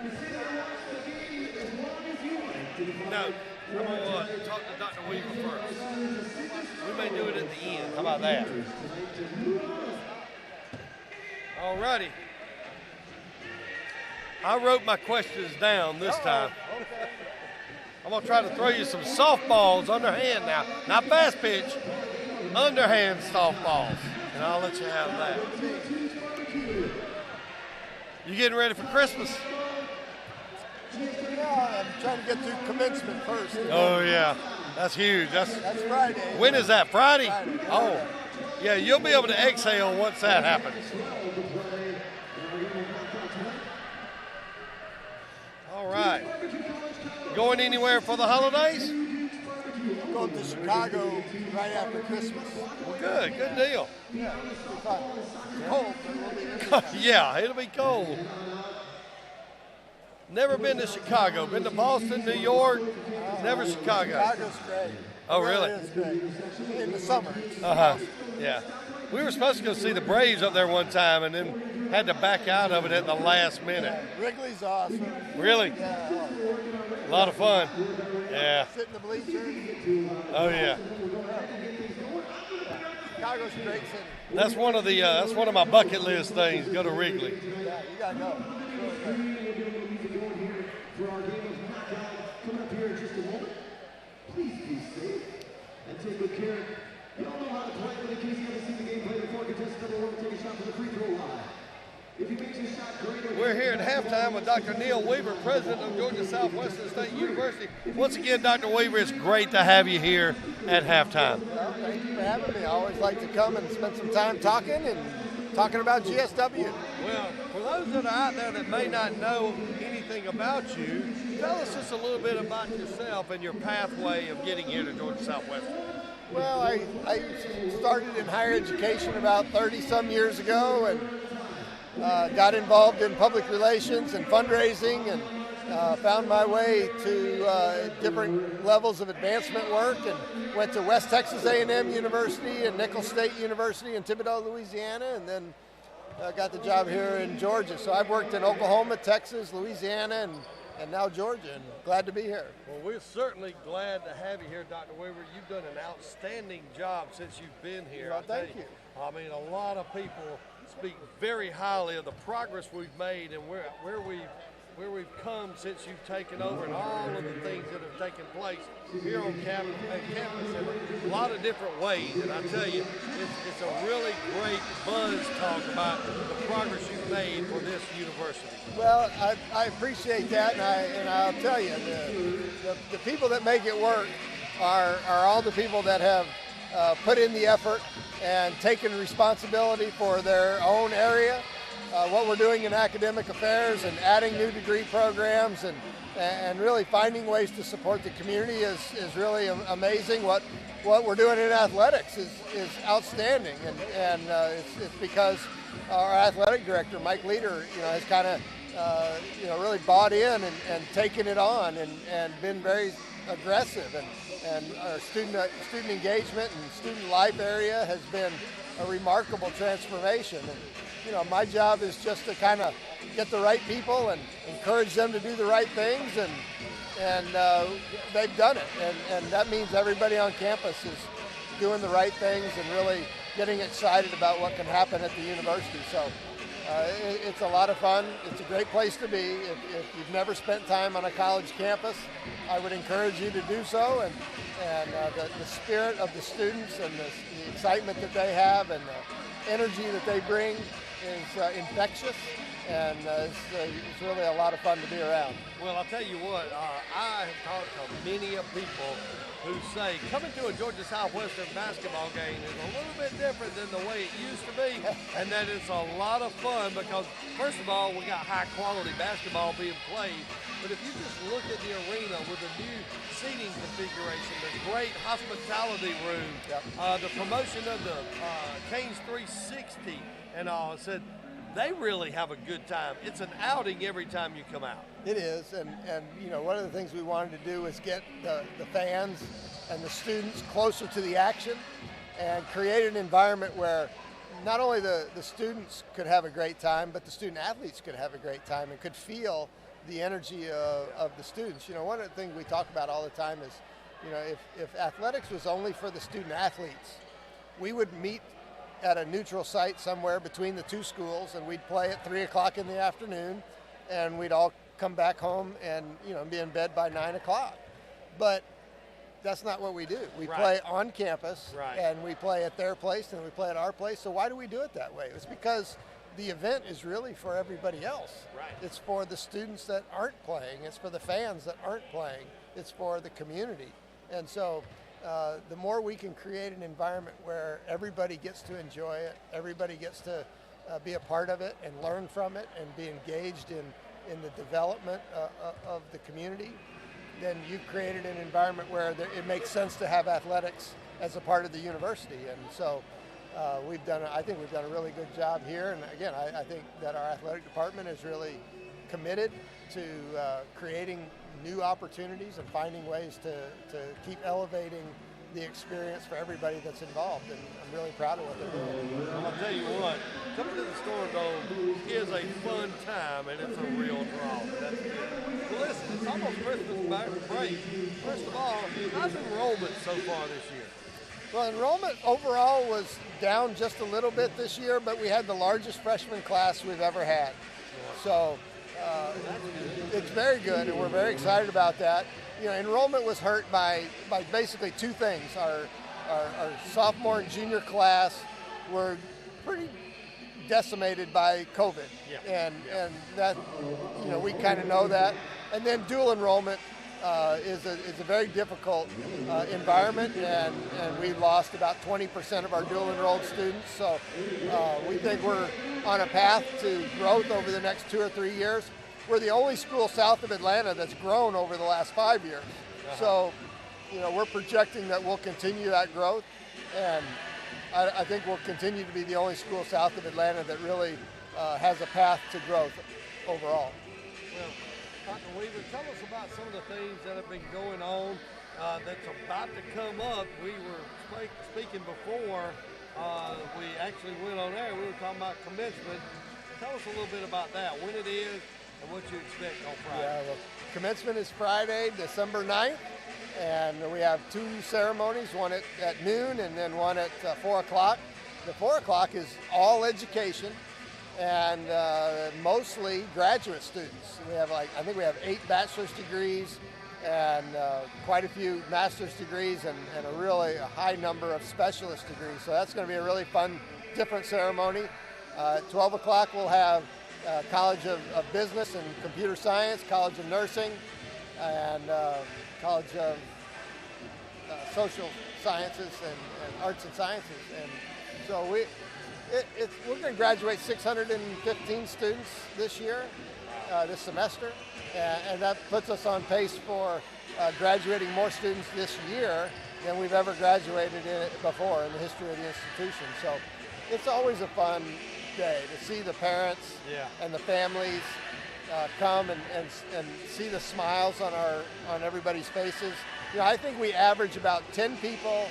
You see, they watch the game as long as you like to the No, I'm going to talk to Dr. Weaver first. We may do it at the end. How about that? All righty. I wrote my questions down this time. Okay. I'm going to try to throw you some softballs underhand now. Not fast pitch, underhand softballs. And I'll let you have that. You getting ready for Christmas? Yeah, I'm trying to get through commencement first. Oh, yeah. That's huge. That's Friday. When is that? Friday? Friday. Oh, yeah, you'll be able to exhale once that happens. All right. Going anywhere for the holidays? I'm going to Chicago right after Christmas. Well, good deal. Yeah, it'll be fun. It's cold, but it will be really fun. Yeah, it'll be cold. Never been to Chicago. Been to Boston, New York, never Chicago. Chicago's great. Oh, It really? is great. In the summer. Uh-huh, yeah. We were supposed to go see the Braves up there one time and then had to back out of it at the last minute. Wrigley's awesome. Really? Yeah. A lot of fun. Yeah. Sit in the bleachers. Oh, yeah. Chicago's a great city. That's one of my bucket list things, go to Wrigley. Yeah, you got to go. It's really great. For our game of knockout coming up here in just a moment. Please be safe and take good care. You all know how to play, but in case you haven't seen the game play before, contestant number 1 will take a shot for the free throw line. If he makes his shot great, We're here at halftime with Dr. Neil Weaver, president of Georgia Southwestern State University. Once again, Dr. Weaver, it's great to have you here at halftime. Well, thank you for having me. I always like to come and spend some time talking and talking about GSW. Well, for those that are out there that may not know anything about you, tell us just a little bit about yourself and your pathway of getting here to Georgia Southwestern. Well, I started in higher education about 30-some years ago and got involved in public relations and fundraising and found my way to different levels of advancement work and went to West Texas A&M University and Nicholls State University in Thibodaux, Louisiana, and then got the job here in Georgia. So I've worked in Oklahoma, Texas, Louisiana, and now Georgia, and glad to be here. Well, we're certainly glad to have you here, Dr. Weaver. You've done an outstanding job since you've been here. Well, thank you. I mean, a lot of people speak very highly of the progress we've made and where we've come since you've taken over and all of the things that have taken place here on campus in a lot of different ways. And I tell you, it's a really great buzz talk about the progress you've made for this university. Well, I appreciate that, and I'll tell you, the people that make it work are all the people that have put in the effort and taken responsibility for their own area. What we're doing in academic affairs and adding new degree programs and really finding ways to support the community is really amazing. What we're doing in athletics is outstanding, and it's because our athletic director, Mike Leader, has kind of really bought in and taken it on and been very aggressive, and our student engagement and student life area has been a remarkable transformation. And my job is just to kind of get the right people and encourage them to do the right things, and they've done it, and that means everybody on campus is doing the right things and really getting excited about what can happen at the university. So it's a lot of fun. It's a great place to be. If you've never spent time on a college campus, I would encourage you to do so, and the spirit of the students and the excitement that they have and the energy that they bring is infectious, and it's really a lot of fun to be around. Well, I'll tell you what, I have talked to many of people who say coming to a Georgia Southwestern basketball game is a little bit different than the way it used to be, and that it's a lot of fun because, first of all, we got high quality basketball being played, but if you just look at the arena with the new seating configuration, the great hospitality room, the promotion of the Canes 360 and all, said they really have a good time. It's an outing every time you come out. It is, and one of the things we wanted to do was get the fans and the students closer to the action and create an environment where not only the students could have a great time, but the student athletes could have a great time and could feel the energy of the students. One of the things we talk about all the time is, if athletics was only for the student athletes, we would meet at a neutral site somewhere between the two schools, and we'd play at 3 o'clock in the afternoon, and we'd all come back home and be in bed by 9 o'clock. But that's not what we do. We play on campus, and we play at their place, and we play at our place. So why do we do it that way? It's because the event is really for everybody else. It's for the students that aren't playing. It's for the fans that aren't playing. It's for the community. And so the more we can create an environment where everybody gets to enjoy it, everybody gets to be a part of it and learn from it and be engaged in the development of the community, then you've created an environment where it makes sense to have athletics as a part of the university. And so I think we've done a really good job here. And again, I think that our athletic department is really committed to creating new opportunities and finding ways to keep elevating the experience for everybody that's involved, and I'm really proud of what they're doing. Well, I'll tell you what, coming to the Storm Dome is a fun time, and it's a real draw. That's good. Well, listen, it's almost Christmas break. First of all, how's enrollment so far this year? Well, enrollment overall was down just a little bit this year, but we had the largest freshman class we've ever had. So it's very good, and we're very excited about that. Enrollment was hurt by basically two things. Our sophomore and junior class were pretty decimated by COVID, and that we kind of know that. And then dual enrollment is a very difficult environment, and we lost about 20% of our dual enrolled students. So we think we're on a path to growth over the next 2 or 3 years. We're the only school south of Atlanta that's grown over the last 5 years. So, we're projecting that we'll continue that growth, and I think we'll continue to be the only school south of Atlanta that really has a path to growth overall. Well, Dr. Weaver, tell us about some of the things that have been going on that's about to come up. We were speaking before we actually went on air. We were talking about commencement. Tell us a little bit about that, when it is, and what you expect on Friday. Yeah, well, commencement is Friday, December 9th, and we have 2 ceremonies, one at noon and then one at 4 o'clock. The 4 o'clock is all education and mostly graduate students. We have I think we have 8 bachelor's degrees and quite a few master's degrees and a high number of specialist degrees. So that's going to be a really fun, different ceremony. At 12 o'clock we'll have College of Business and Computer Science, College of Nursing, and College of Social Sciences and Arts and Sciences. And so we're going to graduate 615 students this year, this semester, and that puts us on pace for graduating more students this year than we've ever graduated before in the history of the institution. So it's always a fun day to see the parents and the families come and see the smiles on everybody's faces. I think we average about 10 people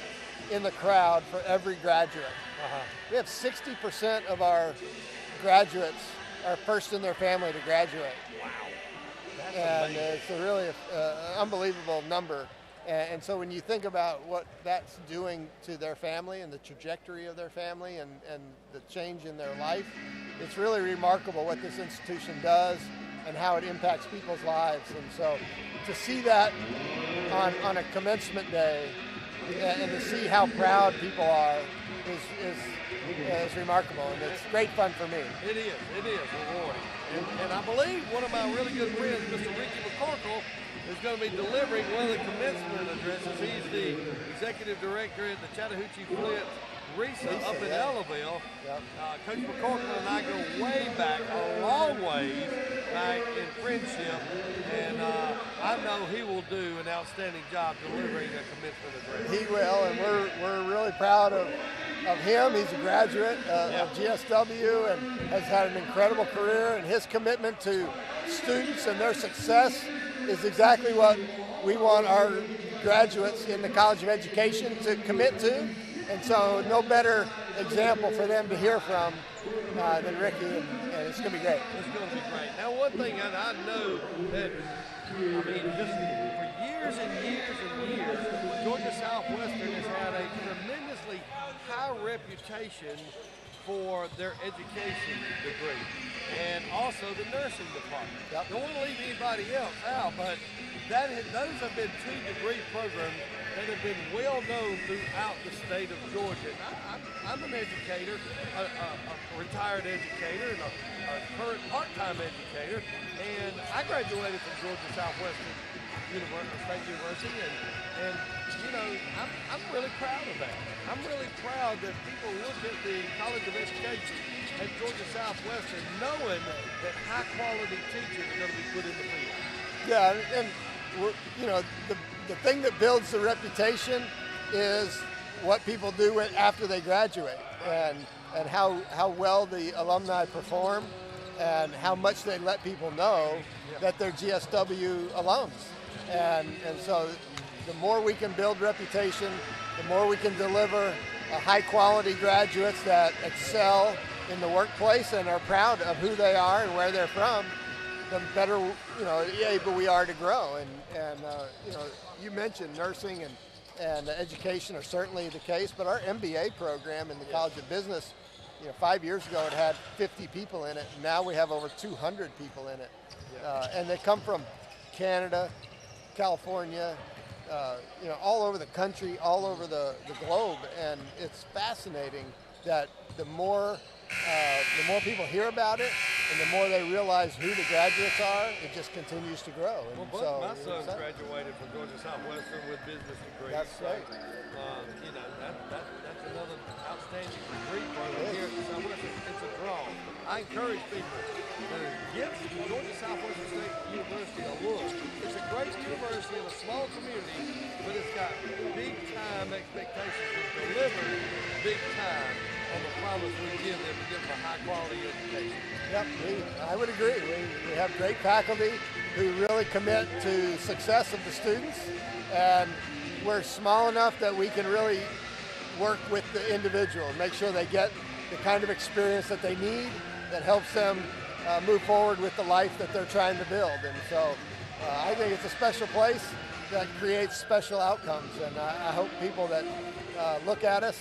in the crowd for every graduate. We have 60% of our graduates are first in their family to graduate. Wow. That's and amazing. It's a really unbelievable number. And so when you think about what that's doing to their family and the trajectory of their family and the change in their life, it's really remarkable what this institution does and how it impacts people's lives. And so to see that on a commencement day and to see how proud people are is remarkable, and it's great fun for me. It is rewarding. And I believe one of my really good friends, Mr. Ricky McCorkle, is going to be delivering one of the commencement addresses. He's the executive director at the Chattahoochee Flint RISA up in Ellaville. Yep. Coach McCorkle and I go way back, a long ways back in friendship, and I know he will do an outstanding job delivering a commencement address. He will, and we're really proud of him. He's a graduate of GSW and has had an incredible career, and his commitment to students and their success is exactly what we want our graduates in the College of Education to commit to. And so no better example for them to hear from than Ricky, and it's going to be great. It's going to be great. Now, one thing that I know that, just for years and years and years, Georgia Southwestern has had a tremendously high reputation for their education degree and also the nursing department. Yep. Don't want to leave anybody else out, but those have been 2 degree programs that have been well known throughout the state of Georgia. I'm an educator, a retired educator, and a current part-time educator, and I graduated from Georgia Southwestern State University, and I'm really proud of that. I'm really proud that people look at the College of Education at Georgia Southwestern knowing that high-quality teachers are going to be put in the field. Yeah, and the thing that builds the reputation is what people do after they graduate, and how well the alumni perform, and how much they let people know that they're GSW alums. And so the more we can build reputation, the more we can deliver high quality graduates that excel in the workplace and are proud of who they are and where they're from, the better able we are to grow. And you mentioned nursing and education are certainly the case, but our MBA program in the College of Business, 5 years ago it had 50 people in it. Now we have over 200 people in it, and they come from Canada, California, all over the country, all over the globe, and it's fascinating that the more people hear about it And the more they realize who the graduates are, it just continues to grow. And Well, my son graduated from Georgia Southwestern with business degree. That's right. You know, that's another outstanding degree program here at Southwestern. It's a draw. I encourage people to give Georgia Southwestern State University a look. It's a great university in a small community, but it's got big time expectations to deliver big time on the promise we give them to give them a high quality education. Yep, I would agree. We have great faculty who really commit to success of the students, and we're small enough that we can really work with the individual and make sure they get the kind of experience that they need that helps them move forward with the life that they're trying to build. And so I think it's a special place that creates special outcomes, and I hope people that look at us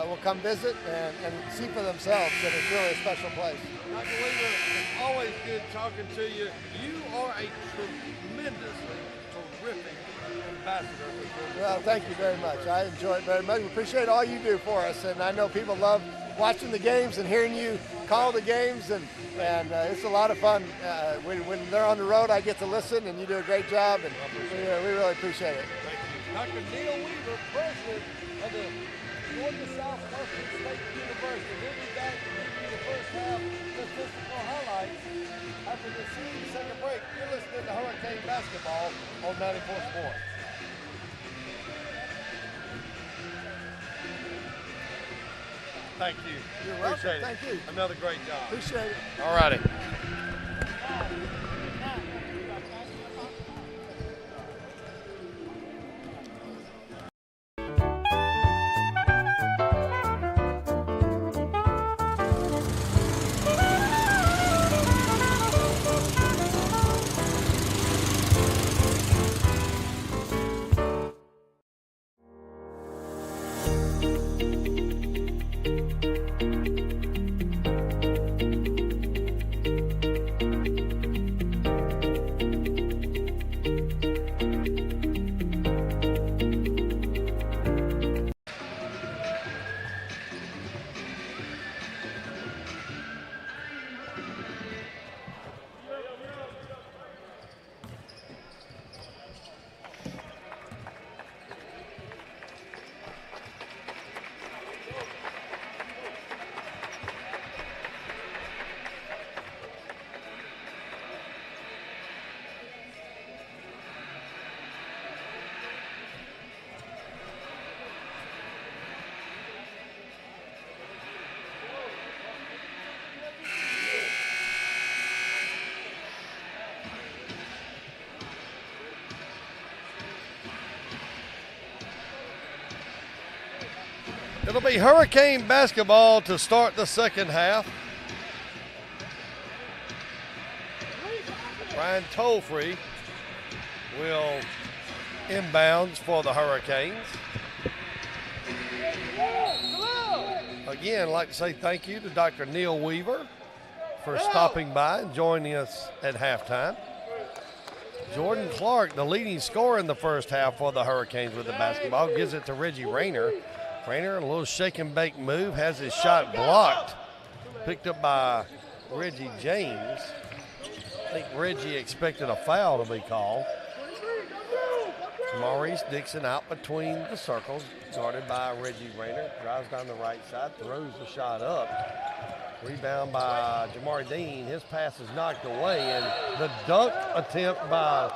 will come visit and see for themselves that it's really a special place. Dr. Weaver, it's always good talking to you. You are a tremendously terrific ambassador for Georgia. Well, thank you very much. I enjoy it very much. We appreciate all you do for us, and I know people love watching the games and hearing you call the games, and it's a lot of fun. When they're on the road, I get to listen, and you do a great job, and we really appreciate it. Thank you. Dr. Neil Weaver, president of the Georgia Southwestern State University. We'll be back to give you the first half statistical highlights after this second break. You're listening to Hurricane Basketball on 94 Sports. Thank you. You're welcome. Appreciate it. Thank you. Another great job. Appreciate it. All righty. It'll be Hurricane basketball to start the second half. Ryan Tollfree will inbounds for the Hurricanes. Again, I'd like to say thank you to Dr. Neil Weaver for stopping by and joining us at halftime. Jordan Clark, the leading scorer in the first half for the Hurricanes with the basketball, gives it to Reggie Rayner. Rayner, a little shake and bake move, has his shot blocked. Picked up by Reggie James. I think Reggie expected a foul to be called. Maurice Dixon out between the circles, guarded by Reggie Rayner. Drives down the right side, throws the shot up. Rebound by Jamari Dean. His pass is knocked away, and the dunk attempt by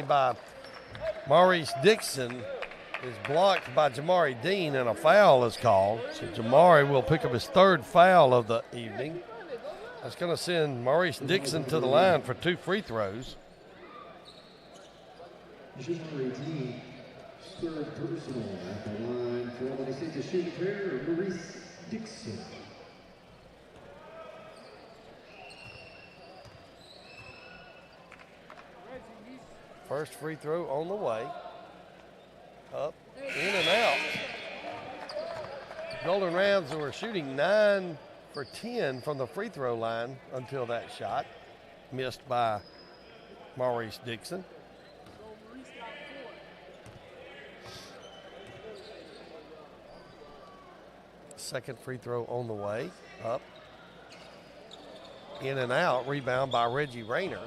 by Maurice Dixon is blocked by Jamari Dean, and a foul is called. So Jamari will pick up his third foul of the evening. That's going to send Maurice Dixon to the line for 2 free throws. Jamari Dean, third personal at the line for Albany State to shoot a pair of Maurice Dixon. First free throw on the way. Up, in and out. Golden Rams were shooting 9 for 10 from the free throw line until that shot. Missed by Maurice Dixon. Second free throw on the way. Up. In and out. Rebound by Reggie Rayner.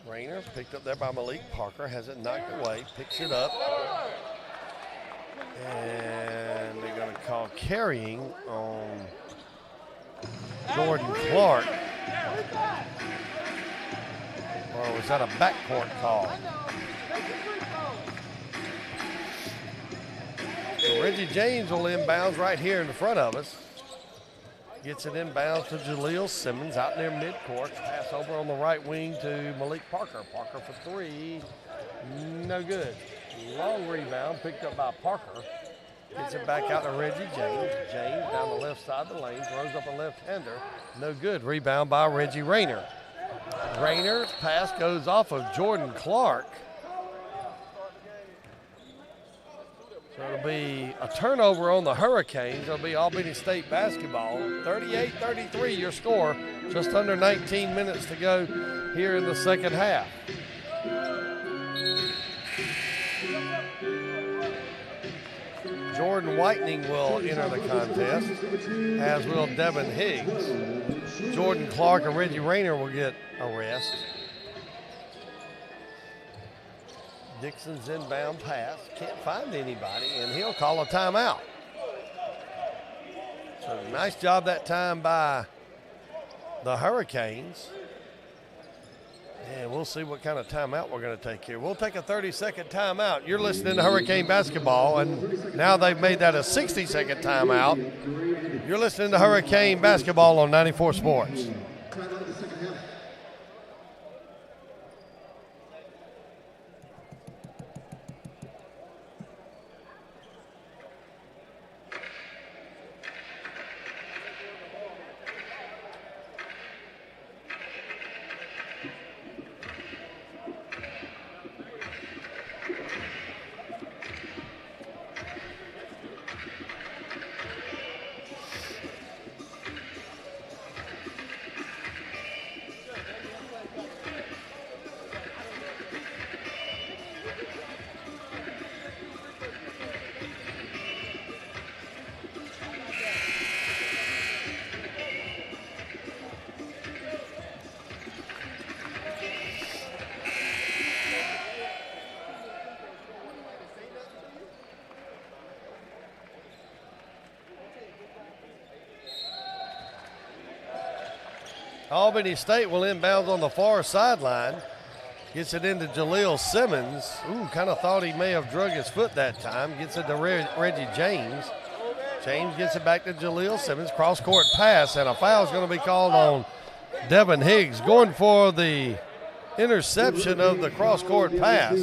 Rayner picked up there by Malik Parker. Has it knocked away. Picks it up. And they're going to call carrying on Jordan Clark. Or was that a backcourt call? So Reggie James will inbounds right here in the front of us. Gets it inbounds to Jaleel Simmons out near midcourt. Pass over on the right wing to Malik Parker. Parker for three. No good. Long rebound picked up by Parker. Gets it back out to Reggie James. James down the left side of the lane. Throws up a left-hander. No good. Rebound by Reggie Rayner. Rayner's pass goes off of Jordan Clark. So it'll be a turnover on the Hurricanes. It'll be Albany State basketball. 38-33 your score. Just under 19 minutes to go here in the second half. Jordan Whitening will enter the contest, as will Devin Higgs. Jordan Clark and Reggie Rayner will get a rest. Dixon's inbound pass. Can't find anybody, and he'll call a timeout. So nice job that time by the Hurricanes. And we'll see what kind of timeout we're going to take here. We'll take a 30-second timeout. You're listening to Hurricane Basketball, and now they've made that a 60-second timeout. You're listening to Hurricane Basketball on 94 Sports. Albany State will inbound on the far sideline. Gets it into Jaleel Simmons. Ooh, kind of thought he may have drug his foot that time. Gets it to Reggie James. James gets it back to Jaleel Simmons. Cross-court pass, and a foul is going to be called on Devin Higgs. Going for the interception of the cross-court pass.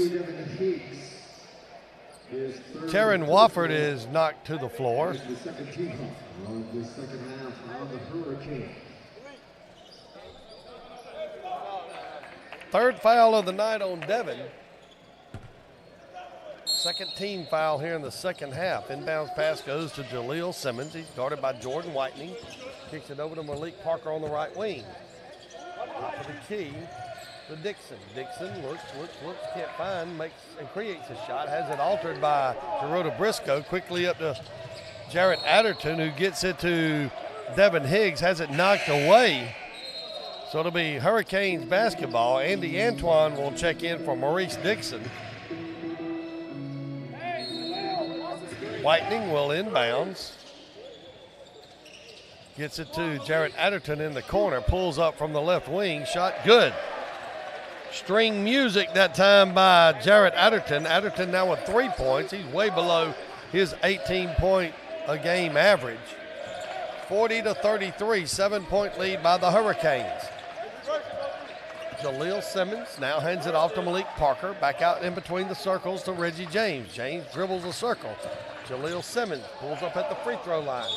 Taryn Wofford is knocked to the floor. Third foul of the night on Devin. Second team foul here in the second half. Inbounds pass goes to Jaleel Simmons. He's guarded by Jordan Whitening. Kicks it over to Malik Parker on the right wing. Top of the key to Dixon. Dixon looks, can't find, makes and creates a shot. Has it altered by Gerota Briscoe. Quickly up to Jarrett Adderton, who gets it to Devin Higgs. Has it knocked away. So it'll be Hurricanes basketball. Andy Antoine will check in for Maurice Dixon. Whitening will inbounds. Gets it to Jarrett Adderton in the corner. Pulls up from the left wing. Shot good. String music that time by Jarrett Adderton. Adderton now with 3 points. He's way below his 18-point-a-game average. 40-33, 7-point lead by the Hurricanes. Jaleel Simmons now hands it off to Malik Parker. Back out in between the circles to Reggie James. James dribbles a circle. Jaleel Simmons pulls up at the free throw line.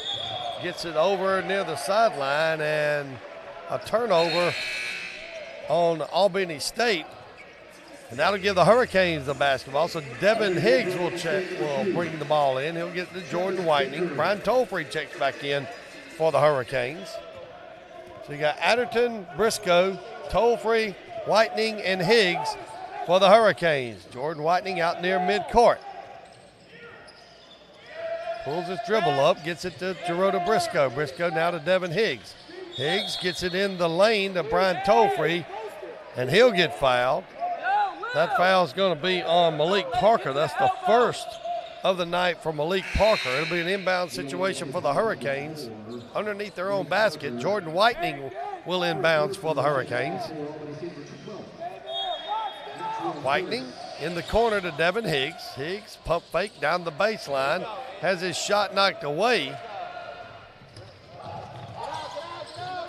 Gets it over near the sideline, and a turnover on Albany State. And that'll give the Hurricanes the basketball. So Devin Higgs will bring the ball in. He'll get to Jordan Whitening. Brian Tolfree checks back in for the Hurricanes. So you got Adderton, Briscoe, Tolfree, Whitening, and Higgs for the Hurricanes. Jordan Whitening out near midcourt. Pulls his dribble up, gets it to Gerota Briscoe. Briscoe now to Devin Higgs. Higgs gets it in the lane to Brian Tolfree, and he'll get fouled. That foul is going to be on Malik Parker. That's the first of the night for Malik Parker. It'll be an inbound situation for the Hurricanes. Underneath their own basket, Jordan Whitening will inbounds for the Hurricanes. Whitening in the corner to Devin Higgs. Higgs pump fake down the baseline, has his shot knocked away.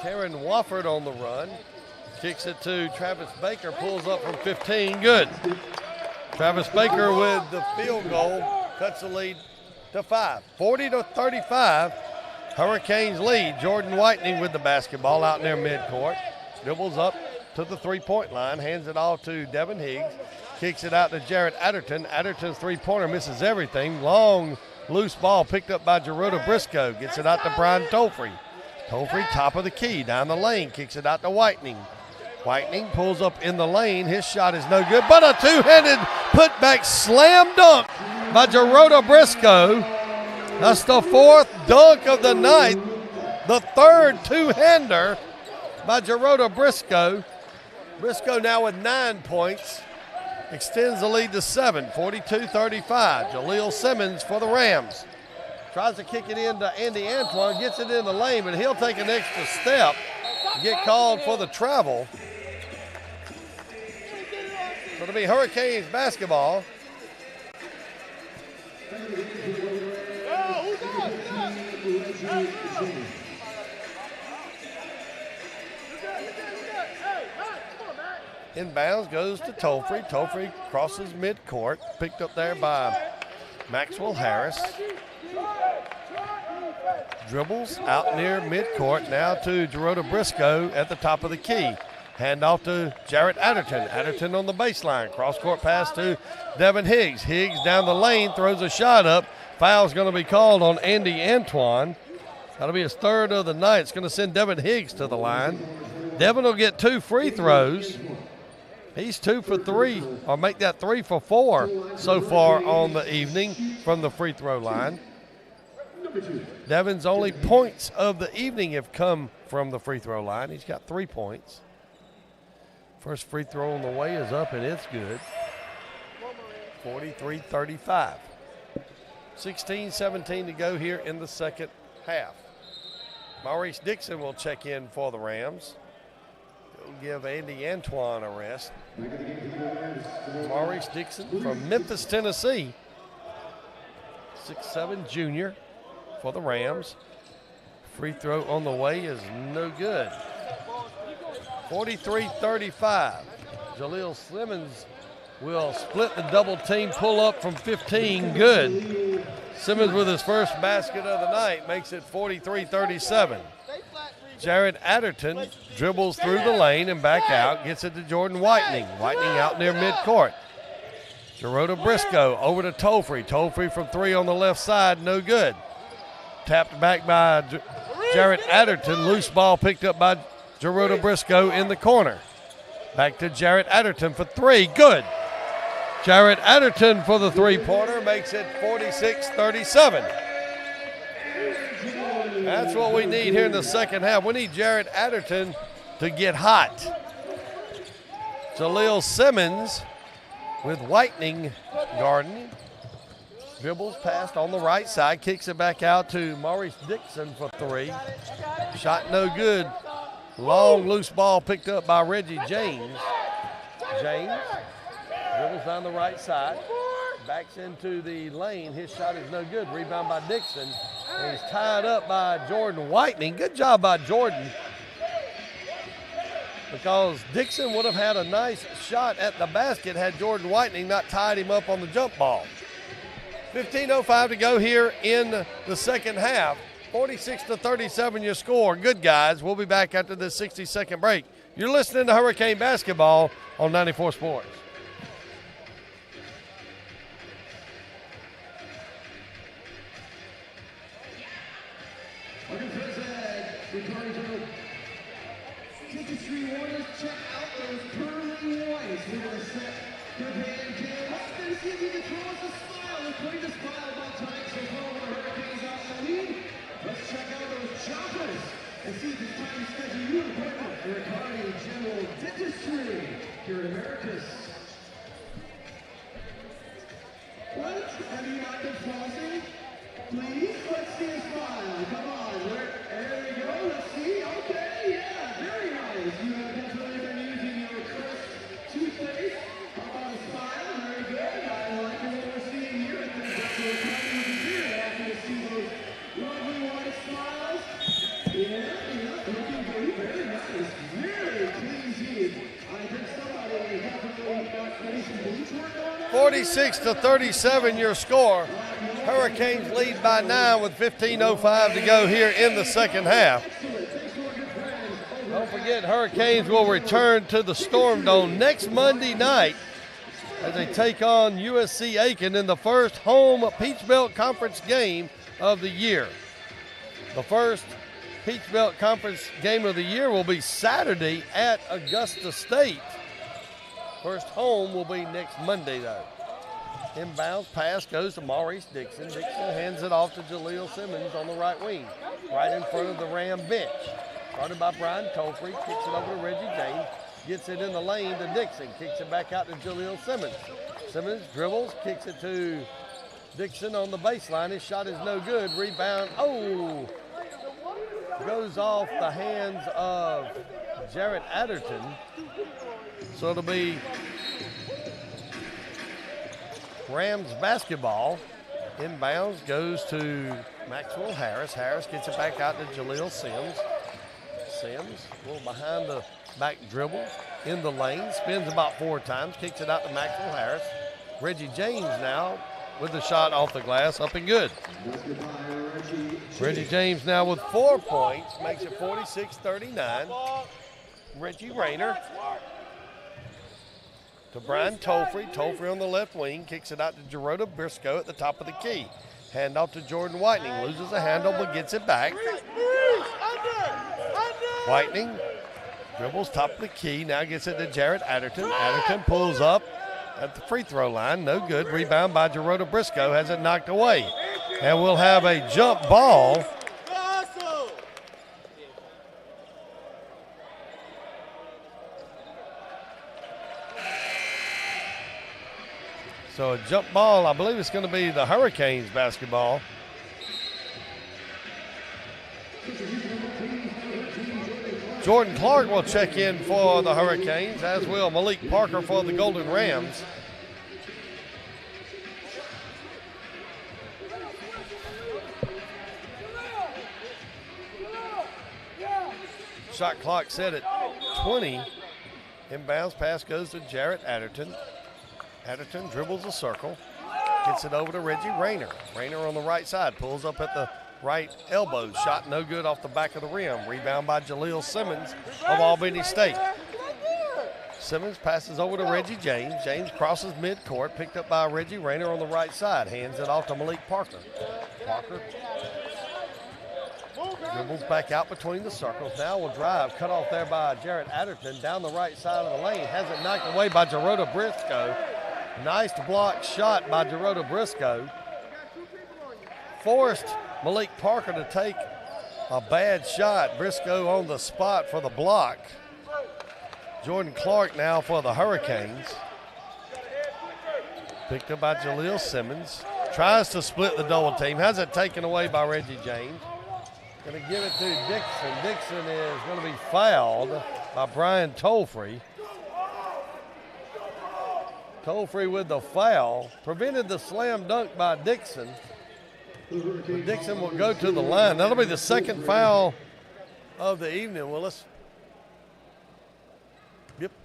Taryn Wofford on the run. Kicks it to Travis Baker, pulls up from 15, good. Travis Baker with the field goal, cuts the lead to 5. 40-35, Hurricanes lead. Jordan Whitening with the basketball out near midcourt. Dribbles up to the three-point line, hands it off to Devin Higgs. Kicks it out to Jarrett Adderton. Adderton's three-pointer misses everything. Long, loose ball picked up by Geroda Briscoe. Gets it out to Brian Tolfree. Tolfree top of the key, down the lane, kicks it out to Whitening. Whitening pulls up in the lane. His shot is no good, but a two-handed putback slam dunk by Geroda Briscoe. That's the fourth dunk of the night. The third two-hander by Geroda Briscoe. Briscoe now with 9 points. Extends the lead to 7, 42-35. Jaleel Simmons for the Rams. Tries to kick it in to Andy Antoine, gets it in the lane, but he'll take an extra step, get called for the travel. So it'll be Hurricanes basketball. Inbounds goes to Tolfree. Tolfree crosses midcourt, picked up there by Maxwell Harris. Dribbles out near midcourt, now to Geroda Briscoe at the top of the key. Hand off to Jarrett Adderton. Adderton on the baseline. Cross-court pass to Devin Higgs. Higgs down the lane, throws a shot up. Foul's going to be called on Andy Antoine. That'll be his third of the night. It's going to send Devin Higgs to the line. Devin will get 2 free throws. He's 2 for 3, or make that 3 for 4 so far on the evening from the free throw line. Devin's only points of the evening have come from the free throw line. He's got 3 points. First free throw on the way is up, and it's good. 43-35. 16-17 to go here in the second half. Maurice Dixon will check in for the Rams. He'll give Andy Antoine a rest. Maurice Dixon from Memphis, Tennessee. 6'7" junior for the Rams. Free throw on the way is no good. 43-35. Jaleel Simmons will split the double team, pull up from 15, good. Simmons with his first basket of the night makes it 43-37. Jarrett Adderton dribbles through the lane and back out, gets it to Jordan Whitening. Whitening out near midcourt. Geroda Briscoe over to Tolfree. Tolfree from 3 on the left side, no good. Tapped back by Jarrett Adderton. Loose ball picked up by Geroda Briscoe in the corner. Back to Jarrett Adderton for 3, good. Jarrett Adderton for the three-pointer makes it 46-37. That's what we need here in the second half. We need Jarrett Adderton to get hot. Jaleel Simmons with Whitening guarding. Dribbles past on the right side, kicks it back out to Maurice Dixon for 3. Shot no good. Long loose ball picked up by Reggie James. James dribbles down the right side, backs into the lane. His shot is no good. Rebound by Dixon. And he's tied up by Jordan Whitening. Good job by Jordan, because Dixon would have had a nice shot at the basket had Jordan Whitening not tied him up on the jump ball. 15:05 to go here in the second half. 46-37 your score. Good, guys. We'll be back after this 60-second break. You're listening to Hurricane Basketball on 94 Sports. Let's check out those choppers and see if it's time to Please, let's see a smile. Come on. There we go. Let's see. Okay, yeah, very nice. You have definitely been using your crisp toothpaste. How about a smile? Very good. I like what we're seeing here. I think that's what we're trying to do. Happy to see those lovely white smiles. Yeah, looking good. Very nice. Very clean teeth. I think somebody definitely got maybe some bleach work on that. 46-37 your score. Hurricanes lead by 9 with 15:05 to go here in the second half. Don't forget, Hurricanes will return to the Storm Dome next Monday night as they take on USC Aiken in the first home Peach Belt Conference game of the year. The first Peach Belt Conference game of the year will be Saturday at Augusta State. First home will be next Monday, though. Inbounds pass goes to Maurice Dixon. Dixon hands it off to Jaleel Simmons on the right wing, right in front of the Ram bench. Started by Brian Tolfrey, kicks it over to Reggie James, gets it in the lane to Dixon, kicks it back out to Jaleel Simmons. Simmons dribbles, kicks it to Dixon on the baseline. His shot is no good. Rebound, goes off the hands of Jarrett Adderton. So it'll be Rams basketball. Inbounds goes to Maxwell Harris. Harris gets it back out to Jaleel Sims. Sims, a little behind the back dribble in the lane, spins about 4 times, kicks it out to Maxwell Harris. Reggie James now with the shot off the glass, up and good. Reggie James now with 4 points, makes it 46-39. Reggie Rayner to Brian Tolfrey. Tolfrey on the left wing, kicks it out to Gerota Briscoe at the top of the key. Handoff to Jordan Whitening, loses the handle but gets it back. Whitening dribbles top of the key, now gets it to Jarrett Adderton. Adderton pulls up at the free throw line, no good. Rebound by Gerota Briscoe, has it knocked away. And we'll have a jump ball. So a jump ball, I believe it's going to be the Hurricanes basketball. Jordan Clark will check in for the Hurricanes, as will Malik Parker for the Golden Rams. Shot clock set at 20. Inbounds pass goes to Jarrett Adderton. Adderton dribbles a circle, gets it over to Reggie Rayner. Rayner on the right side, pulls up at the right elbow. Shot no good off the back of the rim. Rebound by Jaleel Simmons of Albany State. Simmons passes over to Reggie James. James crosses midcourt, picked up by Reggie Rayner on the right side. Hands it off to Malik Parker. Parker dribbles back out between the circles. Now will drive, cut off there by Jarrett Adderton down the right side of the lane. Has it knocked away by Gerota Briscoe. Nice block shot by Gerota Briscoe. Forced Malik Parker to take a bad shot. Briscoe on the spot for the block. Jordan Clark now for the Hurricanes. Picked up by Jaleel Simmons. Tries to split the double team. Has it taken away by Reggie James. Going to give it to Dixon. Dixon is going to be fouled by Brian Tolfrey. Tolfrey with the foul. Prevented the slam dunk by Dixon. But Dixon will go to the line. That'll be the second foul of the evening. Well,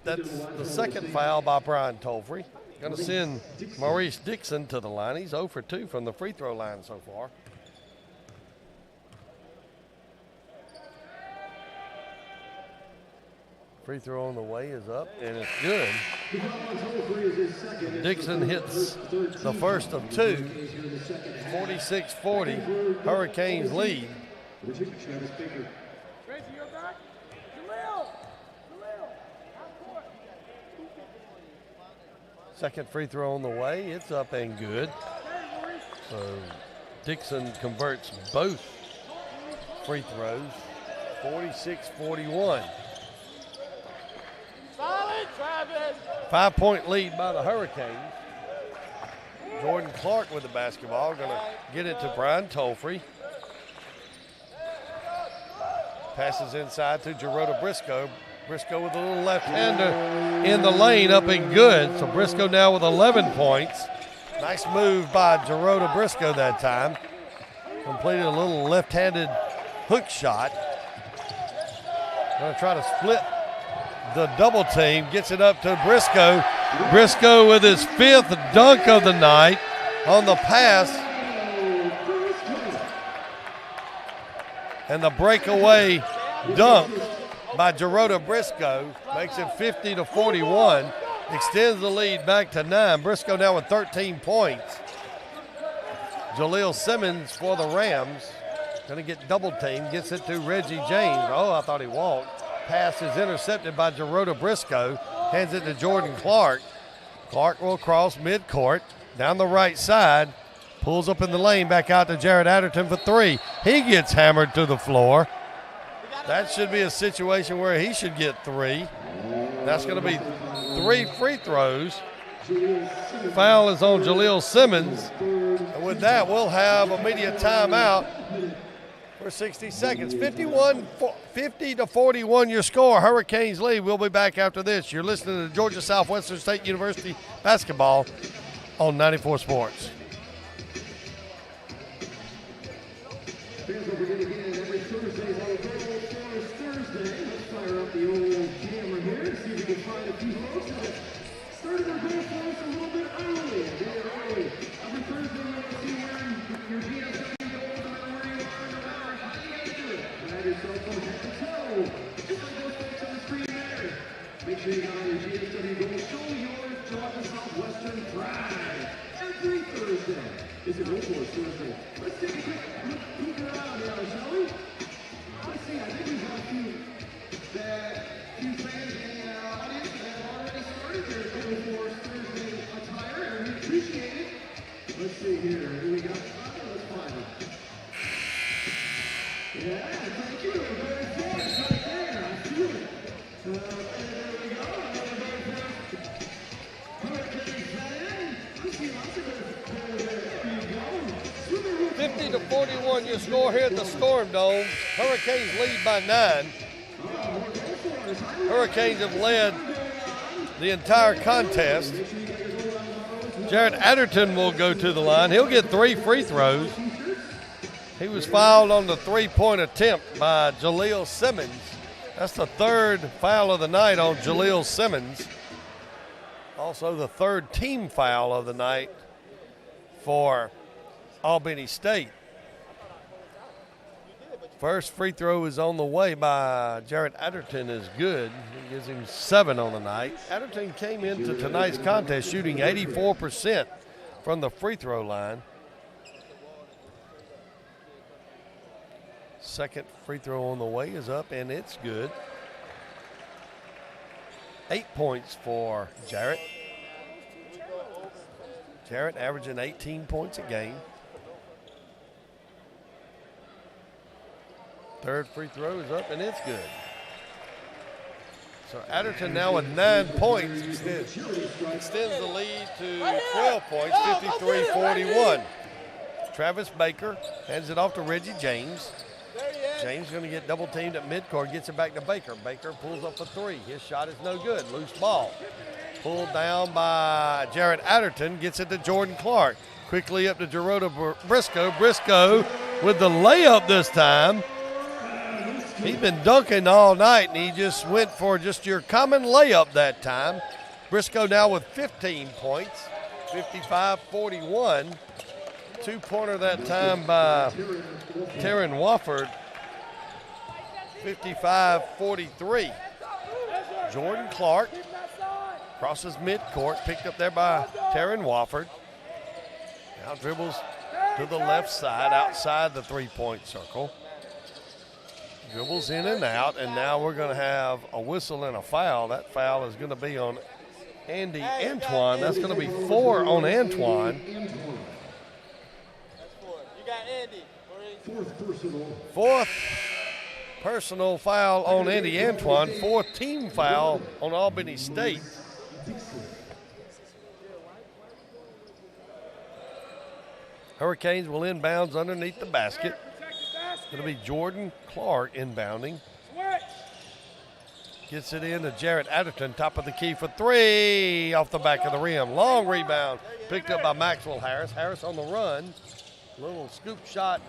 that's the second foul by Brian Tolfrey. Going to send Maurice Dixon to the line. He's 0 for 2 from the free throw line so far. Free throw on the way is up, and it's good. Dixon hits the first of 2. 46-40, Hurricanes lead. Second free throw on the way, it's up and good. So Dixon converts both free throws, 46-41. 5-point lead by the Hurricanes. Jordan Clark with the basketball, going to get it to Brian Tolfrey. Passes inside to Gerota Briscoe. Briscoe with a little left-hander in the lane, up and good. So Briscoe now with 11 points. Nice move by Gerota Briscoe that time. Completed a little left-handed hook shot. Going to try to split the double team. Gets it up to Briscoe. Briscoe with his 5th dunk of the night on the pass. And the breakaway dunk by Gerota Briscoe makes it 50-41. Extends the lead back to 9. Briscoe now with 13 points. Jaleel Simmons for the Rams. Going to get double teamed. Gets it to Reggie James. Oh, I thought he walked. Pass is intercepted by Gerota Briscoe. Hands it to Jordan Clark. Clark will cross midcourt. Down the right side. Pulls up in the lane. Back out to Jared Adderton for 3. He gets hammered to the floor. That should be a situation where he should get 3. That's going to be 3 free throws. Foul is on Jaleel Simmons. And with that, we'll have immediate timeout for 60 seconds. 50-41 your score. Hurricanes lead. We'll be back after this. You're listening to Georgia Southwestern State University basketball on 94 Sports. Fans, don't forget again, every Thursday is our Girl Stars Thursday. Let's fire up the old camera here and see if we can find a few folks that started their Girl Stars a little bit early. They're early. Every Thursday, you want to see wearing your GSW gold, no matter where you are in the hour. How do you get to it? Grab yourself from head to toe. Just like those folks on the screen there. Make sure you got on your GSW gold. Show your Georgia Southwestern pride. Every Thursday is a Girl Stars Thursday. Let's take a quick peek around here, shall we? Let's see, I think we've got a few fans in the audience that have already started their Girl Stars Thursday attire, and we appreciate it. Let's see here, who we got? Let's find it. Yeah, thank you. Very fast, right there. I feel it. And there we go. Hurricanes that in. Let's see, lots of good. There you go. 50-41 your score here at the Storm Dome. Hurricanes lead by 9. Hurricanes have led the entire contest. Jared Adderton will go to the line. He'll get 3 free throws. He was fouled on the 3-point attempt by Jaleel Simmons. That's the 3rd foul of the night on Jaleel Simmons. Also the 3rd team foul of the night for Albany State. First free throw is on the way by Jared Adderton is good. He gives him 7 on the night. Adderton came into tonight's contest shooting 84% from the free throw line. Second free throw on the way is up, and it's good. 8 points for Jarrett. Jarrett averaging 18 points a game. Third free throw is up, and it's good. So Adderton now with 9 points extends the lead to 12 points, 53-41. Travis Baker hands it off to Reggie James. James going to get double teamed at midcourt, gets it back to Baker. Baker pulls up for 3. His shot is no good. Loose ball. Pulled down by Jared Adderton, gets it to Jordan Clark. Quickly up to Gerota Briscoe. Briscoe with the layup this time. He's been dunking all night, and he just went for just your common layup that time. Briscoe now with 15 points, 55-41. 2-pointer that time by Taryn Wofford, 55-43. Jordan Clark crosses midcourt, picked up there by Taryn Wofford. Now dribbles to the left side, outside the 3-point circle. Dribbles in and out, and now we're going to have a whistle and a foul. That foul is going to be on Andy Antoine. That's going to be 4 on Antoine. Fourth personal foul on Andy Antoine. 4th team foul on Albany State. Hurricanes will inbounds underneath the basket. It'll be Jordan Clark inbounding. Gets it in to Jarrett Adderton, top of the key for three, off the back of the rim. Long rebound, picked up by Maxwell Harris. Harris on the run. Little scoop shot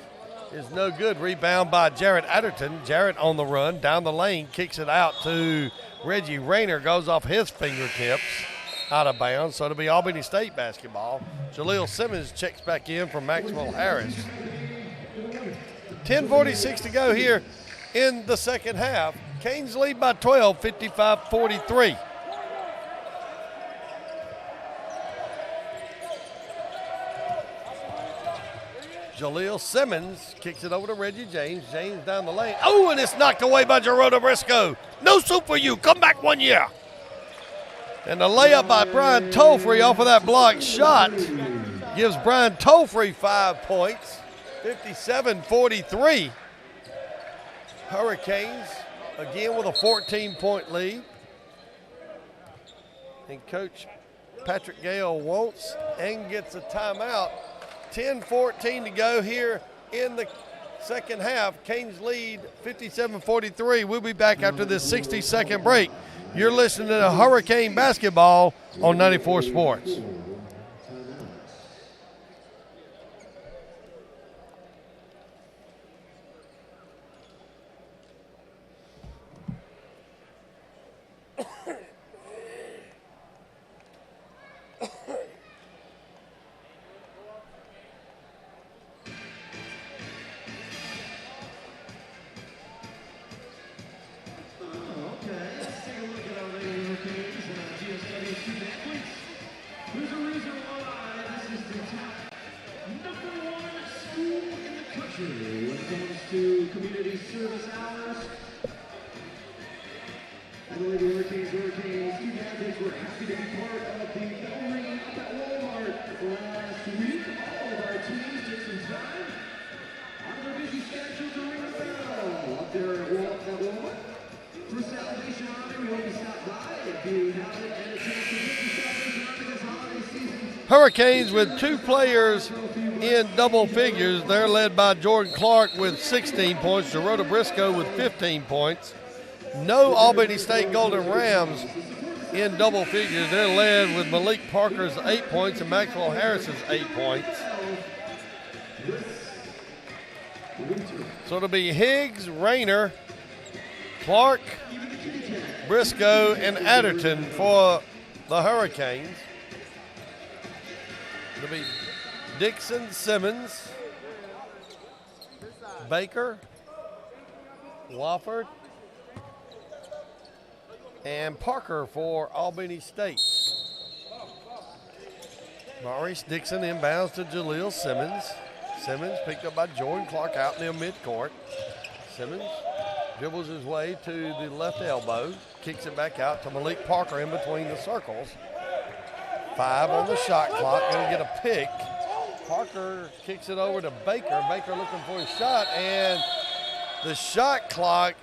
is no good. Rebound by Jarrett Adderton. Jarrett on the run, down the lane, kicks it out to Reggie Rayner, goes off his fingertips, out of bounds. So it'll be Albany State basketball. Jaleel Simmons checks back in from Maxwell Harris. 10:46 to go here in the second half. Canes lead by 12, 55-43. Jaleel Simmons kicks it over to Reggie James. James down the lane. Oh, and it's knocked away by Gerardo Briscoe. No soup for you. Come back 1 year. And the layup by Brian Tolfree off of that blocked shot gives Brian Tolfree 5 points. 57-43. Hurricanes again with a 14-point lead. And Coach Patrick Gale wants and gets a timeout. 10:14 to go here in the second half. Canes lead 57-43. We'll be back after this 60-second break. You're listening to Hurricane Basketball on 94 Sports. Hurricanes with 2 players in double figures. They're led by Jordan Clark with 16 points, Gerardo Briscoe with 15 points. No Albany State Golden Rams in double figures. They're led with Malik Parker's 8 points and Maxwell Harris's 8 points. So it'll be Higgs, Rayner, Clark, Briscoe, and Adderton for the Hurricanes. It'll be Dixon, Simmons, Baker, Wofford, and Parker for Albany State. Maurice Dixon inbounds to Jaleel Simmons. Simmons picked up by Jordan Clark out near midcourt. Simmons dribbles his way to the left elbow, kicks it back out to Malik Parker in between the circles. 5 on the shot clock, going to get a pick. Parker kicks it over to Baker. Baker looking for his shot, and the shot clock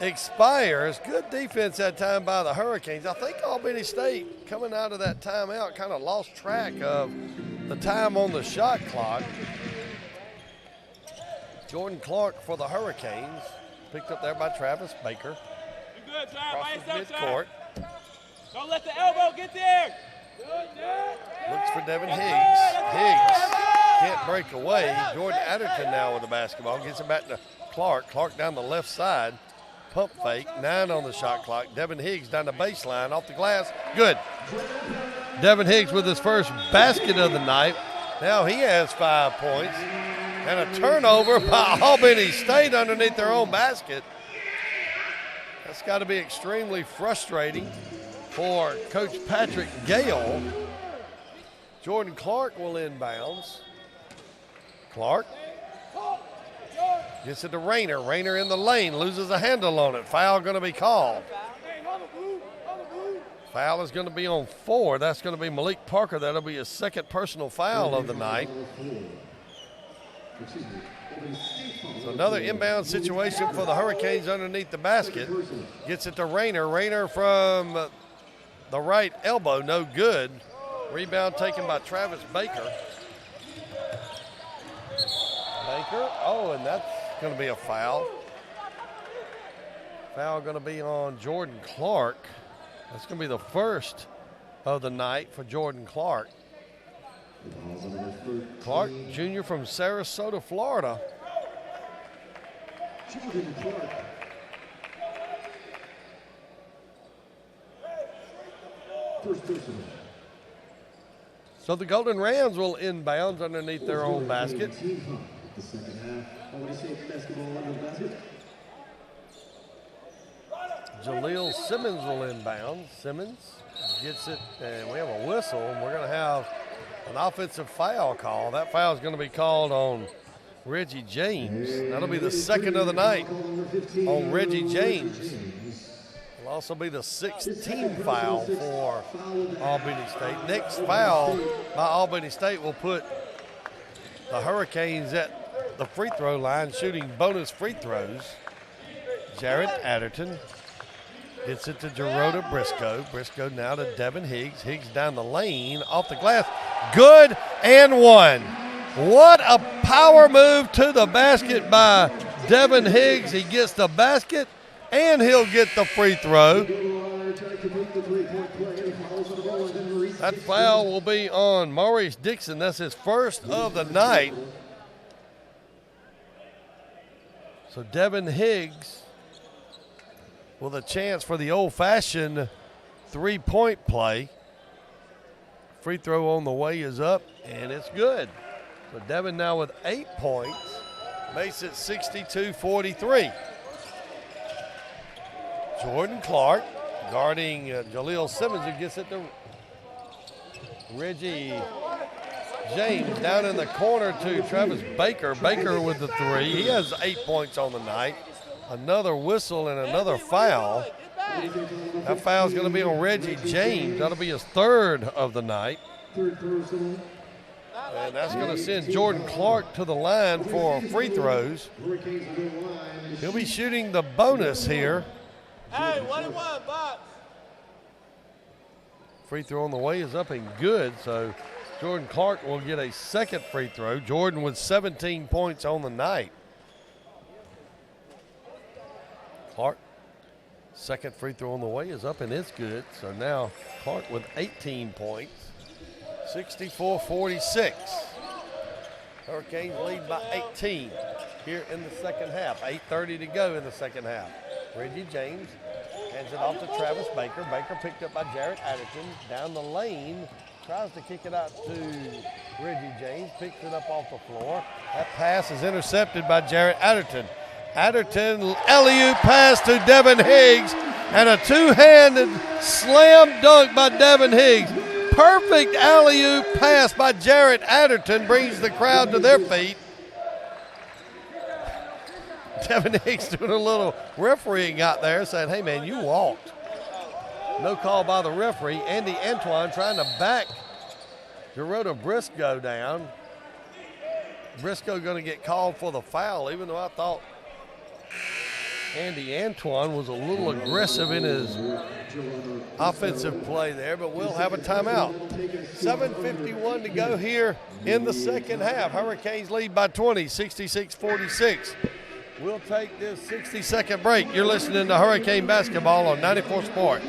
expires. Good defense that time by the Hurricanes. I think Albany State, coming out of that timeout, kind of lost track of the time on the shot clock. Jordan Clark for the Hurricanes, picked up there by Travis Baker. You good, Crosses midcourt. Don't let the elbow get there. Looks for Devin Higgs. Higgs can't break away. Jordan Adderton now with the basketball. Gets it back to Clark. Clark down the left side. Pump fake. 9 on the shot clock. Devin Higgs down the baseline. Off the glass. Good. Devin Higgs with his first basket of the night. Now he has 5 points. And a turnover by Albany State underneath their own basket. That's got to be extremely frustrating for Coach Patrick Gale. Jordan Clark will inbounds. Clark gets it to Rayner. Rayner in the lane, loses a handle on it. Foul going to be called. Foul is going to be on 4. That's going to be Malik Parker. That'll be his second personal foul of the night. So another inbound situation for the Hurricanes underneath the basket. Gets it to Rayner. Rayner from the right elbow, no good. Rebound taken by Travis Baker. Baker. Oh, and that's going to be a foul. Foul going to be on Jordan Clark. That's going to be the first of the night for Jordan Clark. Clark, junior from Sarasota, Florida. Jordan Clark. First personal. So the Golden Rams will inbounds underneath their own basket. The second half. Albany State basketball under the basket. Jaleel Simmons will inbound. Simmons gets it, and we have a whistle, and we're going to have an offensive foul call. That foul is going to be called on Reggie James. That'll be the second of the night on Reggie James. It'll also be the sixth team foul for Albany State. Next foul by Albany State will put the Hurricanes at the free throw line shooting bonus free throws. Jared Adderton gets it to Gerota Briscoe. Briscoe now to Devin Higgs. Higgs down the lane, off the glass. Good and one. What a power move to the basket by Devin Higgs. He gets the basket and he'll get the free throw. That foul will be on Maurice Dixon. That's his first of the night. So Devin Higgs with a chance for the old-fashioned three-point play. Free throw on the way is up, and it's good. So Devin now with 8 points, makes it 62-43. Jordan Clark guarding Jaleel Simmons, who gets it to Reggie James. Down in the corner to Travis Baker. Baker with the three. He has 8 points on the night. Another whistle and another foul. That foul is going to be on Reggie James. That'll be his third of the night. And that's going to send Jordan Clark to the line for free throws. He'll be shooting the bonus here. Hey, 1-1, box. Free throw on the way is up and good, so Jordan Clark will get a second free throw. Jordan with 17 points on the night. Clark, second free throw on the way is up and it's good. So now Clark with 18 points, 64-46. Hurricanes lead by 18 here in the second half. 8:30 to go in the second half. Reggie James hands it off to Travis Baker. Baker picked up by Jarrett Adderton. Down the lane, tries to kick it out to Reggie James. Picks it up off the floor. That pass is intercepted by Jarrett Adderton. Adderton, alley-oop pass to Devin Higgs, and a two-handed slam dunk by Devin Higgs. Perfect alley-oop pass by Jarrett Adderton brings the crowd to their feet. Devin Higgs doing a little refereeing out there, saying, hey, man, you walked. No call by the referee. Andy Antoine trying to back Gerota Briscoe down. Briscoe going to get called for the foul, even though I thought Andy Antoine was a little aggressive in his offensive play there, but we'll have a timeout. 7:51 to go here in the second half. Hurricanes lead by 20, 66-46. We'll take this 60-second break. You're listening to Hurricane Basketball on 94 Sports.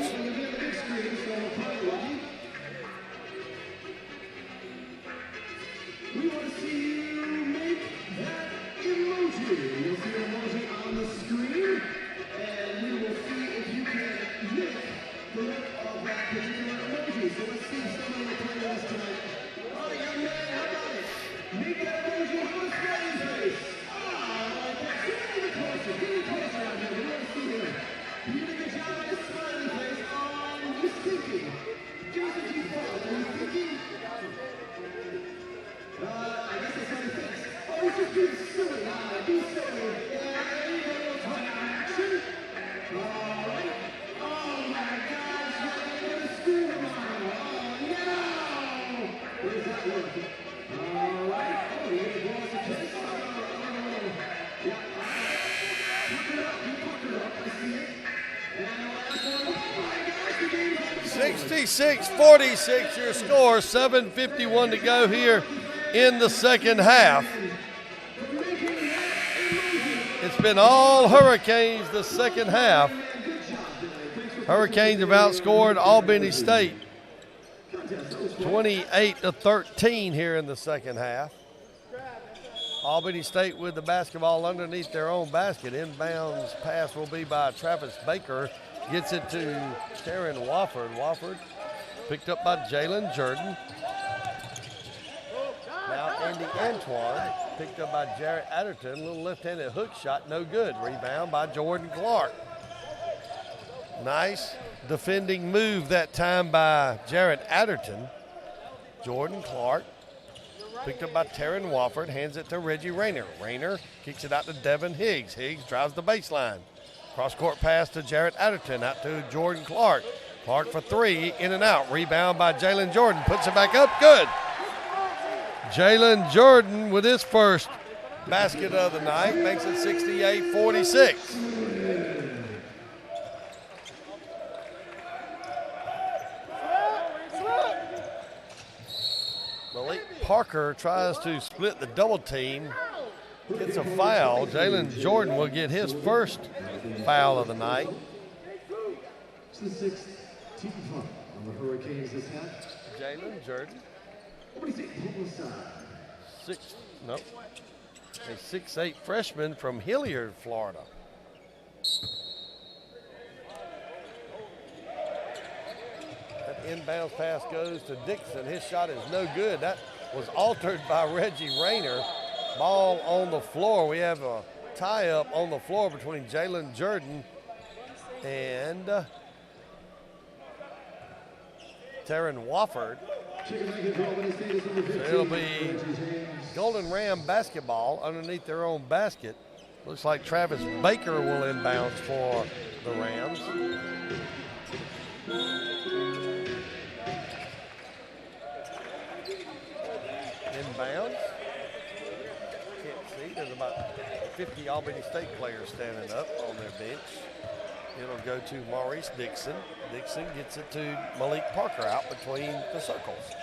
We want to see you make that emoji. You'll see an emoji on the screen, and we will see if you can lick the lip of that particular emoji. So let's see if somebody will play with us tonight. All right, young man, how about it? Make that emoji on the smiling face. Get even closer out here. We want to see him. You did a good job on the smiling face. He's thinking. Give us a G5. Are you thinking? I guess it's funny face. Oh, he's just being silly. Be silly. Yeah, there you go. Action. All right. Oh, my gosh. You're going to school tomorrow. Oh, no. Where does that work? All right. Oh, you're going to go off the kiss. Oh. Yeah. Pucker up. You pucker up. I see it. And the last one. Oh, my gosh. The game's over. 66-46 your score. 7:51 to go here in the second half. Make It's been all Hurricanes the second half. Hurricanes have outscored Albany State 28-13 here in the second half. Albany State with the basketball underneath their own basket. Inbounds pass will be by Travis Baker. Gets it to Taryn Wofford. Wofford picked up by Jalen Jordan. Now Andy Antoine picked up by Jarrett Adderton. A little left-handed hook shot, no good. Rebound by Jordan Clark. Nice defending move that time by Jarrett Adderton. Jordan Clark picked up by Taryn Wofford, hands it to Reggie Rayner. Rayner kicks it out to Devin Higgs. Higgs drives the baseline. Cross-court pass to Jarrett Adderton, out to Jordan Clark. Clark for three, in and out. Rebound by Jalen Jordan, puts it back up, good. Jalen Jordan with his first basket of the night, makes it 68-46. Malik Parker tries to split the double team, gets a foul. Jalen Jordan will get his first foul of the night. It's the sixth team foul on the Hurricanes this half. Jalen Jordan. A 6'8" freshman from Hilliard, Florida. That inbounds pass goes to Dixon. His shot is no good. That was altered by Reggie Rayner. Ball on the floor. We have a tie-up on the floor between Jalen Jordan and Taryn Wofford. So it'll be Golden Ram basketball underneath their own basket. Looks like Travis Baker will inbounds for the Rams. Inbounds. Can't see. There's about 50 Albany State players standing up on their bench. It'll go to Maurice Dixon. Dixon gets it to Malik Parker out between the circles.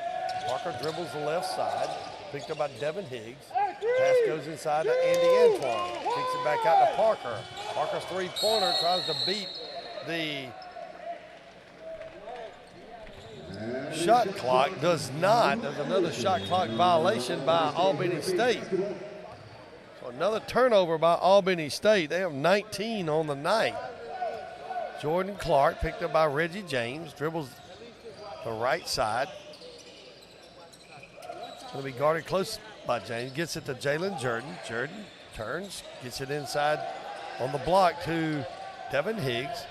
Parker dribbles the left side, picked up by Devin Higgs. Pass goes inside to Andy Antoine. Kicks it back out to Parker. Parker's three-pointer tries to beat the shot clock. Does not. There's another shot clock violation by Albany State. So another turnover by Albany State. They have 19 on the night. Jordan Clark picked up by Reggie James, dribbles the right side. Going to be guarded close by James, gets it to Jalen Jordan. Jordan turns, gets it inside on the block to Devin Higgs.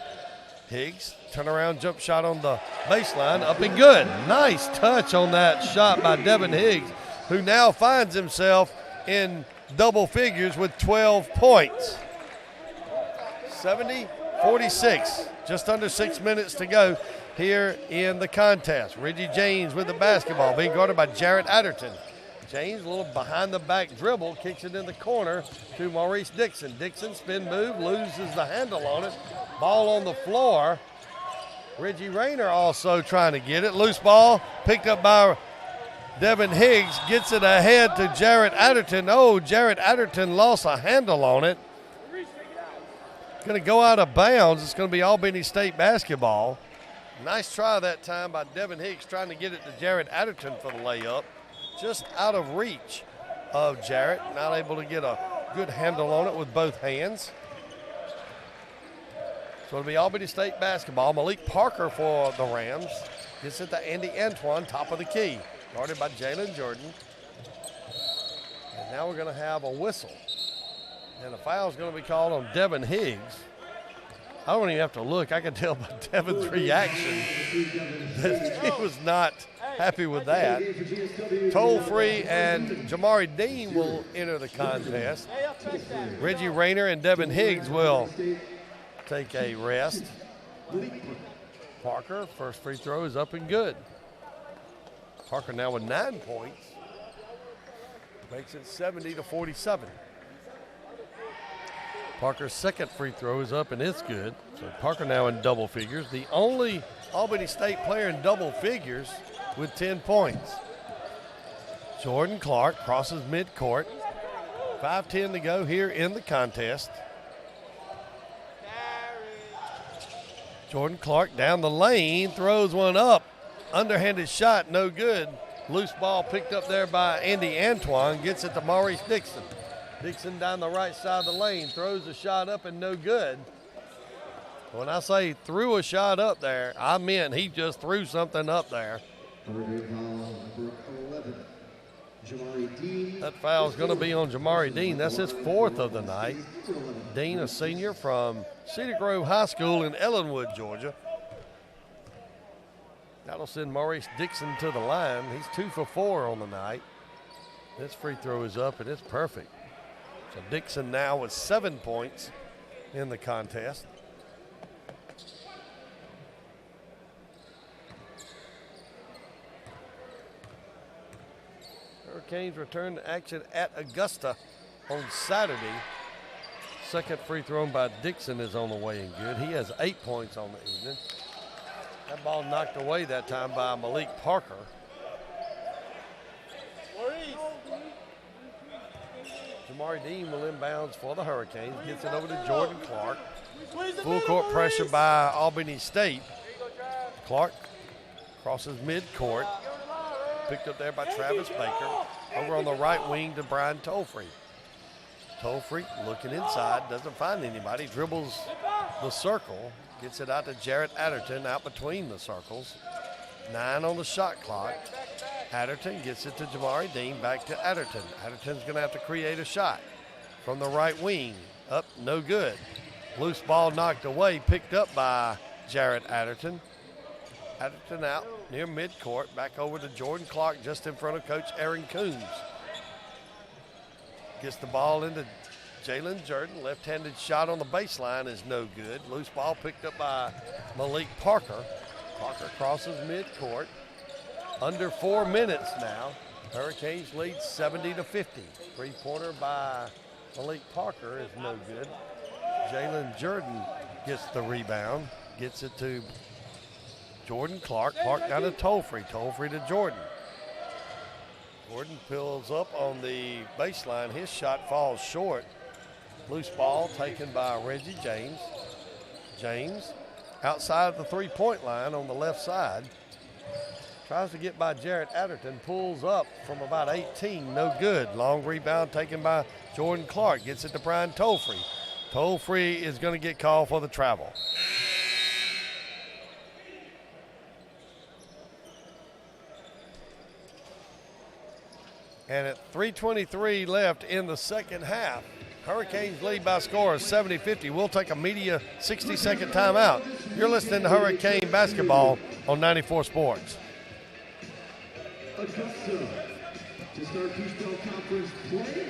Higgs, turnaround jump shot on the baseline, up and good. Nice touch on that shot by Devin Higgs, who now finds himself in double figures with 12 points. 70-46, just under 6 minutes to go here in the contest. Reggie James with the basketball, being guarded by Jarrett Adderton. James, a little behind the back dribble, kicks it in the corner to Maurice Dixon. Dixon, spin move, loses the handle on it. Ball on the floor. Reggie Rayner also trying to get it. Loose ball, picked up by Devin Higgs, gets it ahead to Jarrett Adderton. Oh, Jarrett Adderton lost a handle on it. Going to go out of bounds. It's going to be Albany State basketball. Nice try that time by Devin Higgs, trying to get it to Jarrett Adderton for the layup. Just out of reach of Jarrett, not able to get a good handle on it with both hands. So it'll be Albany State basketball. Malik Parker for the Rams. Gets it to Andy Antoine, top of the key. Guarded by Jalen Jordan. And now we're going to have a whistle. And a foul is going to be called on Devin Higgs. I don't even have to look. I can tell by Devin's reaction that he was not happy with that. Toll-free and Jamari Dean will enter the contest. Reggie Rayner and Devin Higgs will take a rest. Parker, first free throw is up and good. Parker now with 9 points. Makes it 70-47. Parker's second free throw is up and it's good. So Parker now in double figures. The only Albany State player in double figures with 10 points. Jordan Clark crosses midcourt. 5:10 to go here in the contest. Jordan Clark down the lane, throws one up. Underhanded shot, no good. Loose ball picked up there by Andy Antoine, gets it to Maurice Dixon. Dixon down the right side of the lane, throws a shot up and no good. When I say threw a shot up there, I meant he just threw something up there. That foul is going to be on Jamari Dean. That's his 4th of the night. Dean, a senior from Cedar Grove High School in Ellenwood, Georgia. That'll send Maurice Dixon to the line. He's 2 for 4 on the night. This free throw is up and it's perfect. So Dixon now with 7 points in the contest. Hurricanes return to action at Augusta on Saturday. Second free throw by Dixon is on the way and good. He has 8 points on the evening. That ball knocked away that time by Malik Parker. Jamari Dean will inbounds for the Hurricanes. Gets it over to Jordan Clark. Full court pressure by Albany State. Clark crosses midcourt. Picked up there by Travis Baker. Over on the right wing to Brian Tolfree. Tolfree looking inside, doesn't find anybody. Dribbles the circle. Gets it out to Jarrett Adderton out between the circles. 9 on the shot clock. Adderton gets it to Jamari Dean, back to Adderton. Adderton's going to have to create a shot from the right wing. Up, no good. Loose ball knocked away, picked up by Jarrett Adderton. Adderton out near midcourt, back over to Jordan Clark just in front of Coach Aaron Coombs. Gets the ball into Jalen Jordan. Left-handed shot on the baseline is no good. Loose ball picked up by Malik Parker. Parker crosses midcourt. Under 4 minutes now. Hurricanes lead 70-50. Three-pointer by Malik Parker is no good. Jalen Jordan gets the rebound. Gets it to Jordan Clark. Clark down to Tolfree. Tolfree to Jordan. Jordan pulls up on the baseline. His shot falls short. Loose ball taken by Reggie James. James outside the three-point line on the left side. Tries to get by Jarrett Adderton. Pulls up from about 18. No good. Long rebound taken by Jordan Clark. Gets it to Brian Tolfree. Tolfree is going to get called for the travel. And at 3:23 left in the second half, Hurricanes lead by a score of 70-50. We'll take a media 60-second timeout. You're listening to Hurricane Basketball on 94 Sports. Augusta to start Peace Belt Conference play.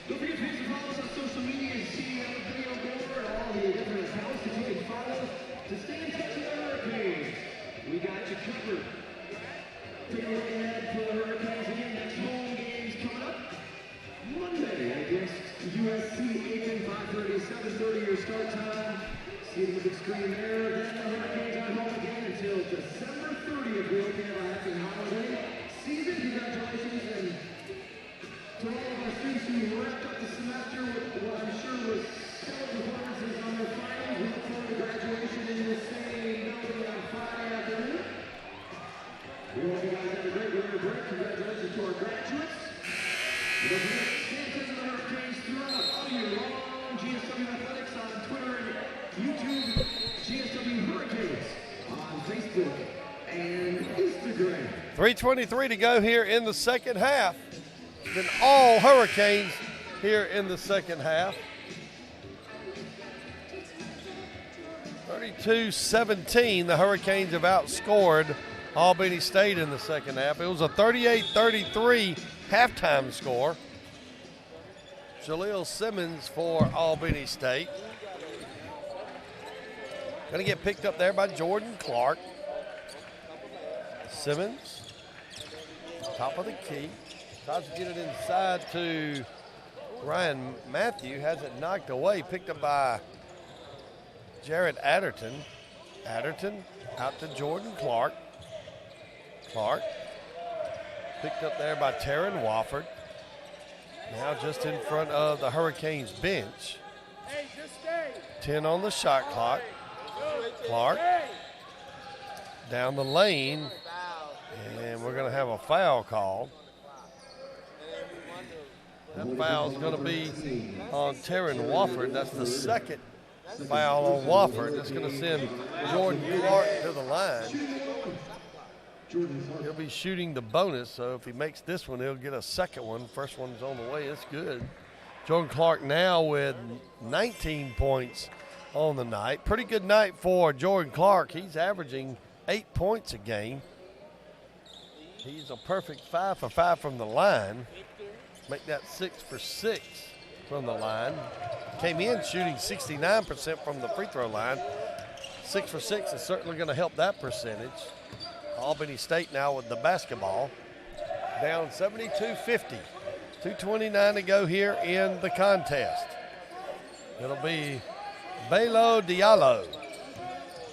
Don't forget to follow us on social media and see our video board, all the different accounts that you can follow to stay in touch with the Hurricanes. We got you covered. Take a look ahead for the Hurricanes again. Next home game's coming up Monday against USC Aiken, 5:30, 7:30 your start time. See the big screen there. Then the Hurricanes are home again until December 30th. We're looking at a happy holiday season. Congratulations and to all of our students who wrapped up the semester with what I'm sure was stellar performances on their finals. We look forward to graduation in the same building on Friday afternoon. We hope you guys have a great winter break. Congratulations to our graduates. Don't forget, stay in touch with the Hurricanes throughout all year long. GSW Athletics on Twitter and YouTube. GSW Hurricanes on Facebook and Instagram. 3:23 to go here in the second half. It's been all Hurricanes here in the second half. 32-17, the Hurricanes have outscored Albany State in the second half. It was a 38-33 halftime score. Jaleel Simmons for Albany State. Going to get picked up there by Jordan Clark. Simmons, top of the key. Tries to get it inside to Ryan Matthew. Has it knocked away. Picked up by Jarrett Adderton. Adderton out to Jordan Clark. Clark picked up there by Taryn Wofford. Now just in front of the Hurricanes bench. 10 on the shot clock. Clark down the lane, and we're going to have a foul call. That foul is going to be on Taryn Wofford. That's the second foul on Wofford. That's going to send Jordan Clark to the line. He'll be shooting the bonus, so if he makes this one, he'll get a second one. First one's on the way. It's good. Jordan Clark now with 19 points on the night. Pretty good night for Jordan Clark. He's averaging 8 points a game. He's a perfect 5 for 5 from the line. Make that 6 for 6 from the line. Came in shooting 69% from the free throw line. 6 for 6 is certainly going to help that percentage. Albany State now with the basketball. Down 72-50. 2:29 to go here in the contest. It'll be Belo Diallo.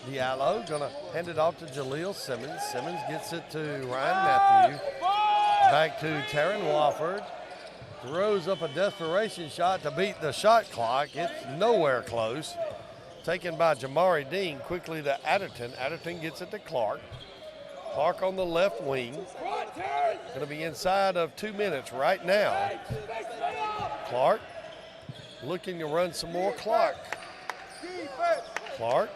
Diallo going to hand it off to Jaleel Simmons. Simmons gets it to Ryan Matthew. Back to Taryn Wofford. Throws up a desperation shot to beat the shot clock. It's nowhere close. Taken by Jamari Dean quickly to Adderton. Adderton gets it to Clark. Clark on the left wing. Going to be inside of 2 minutes right now. Clark looking to run some more clock. Clark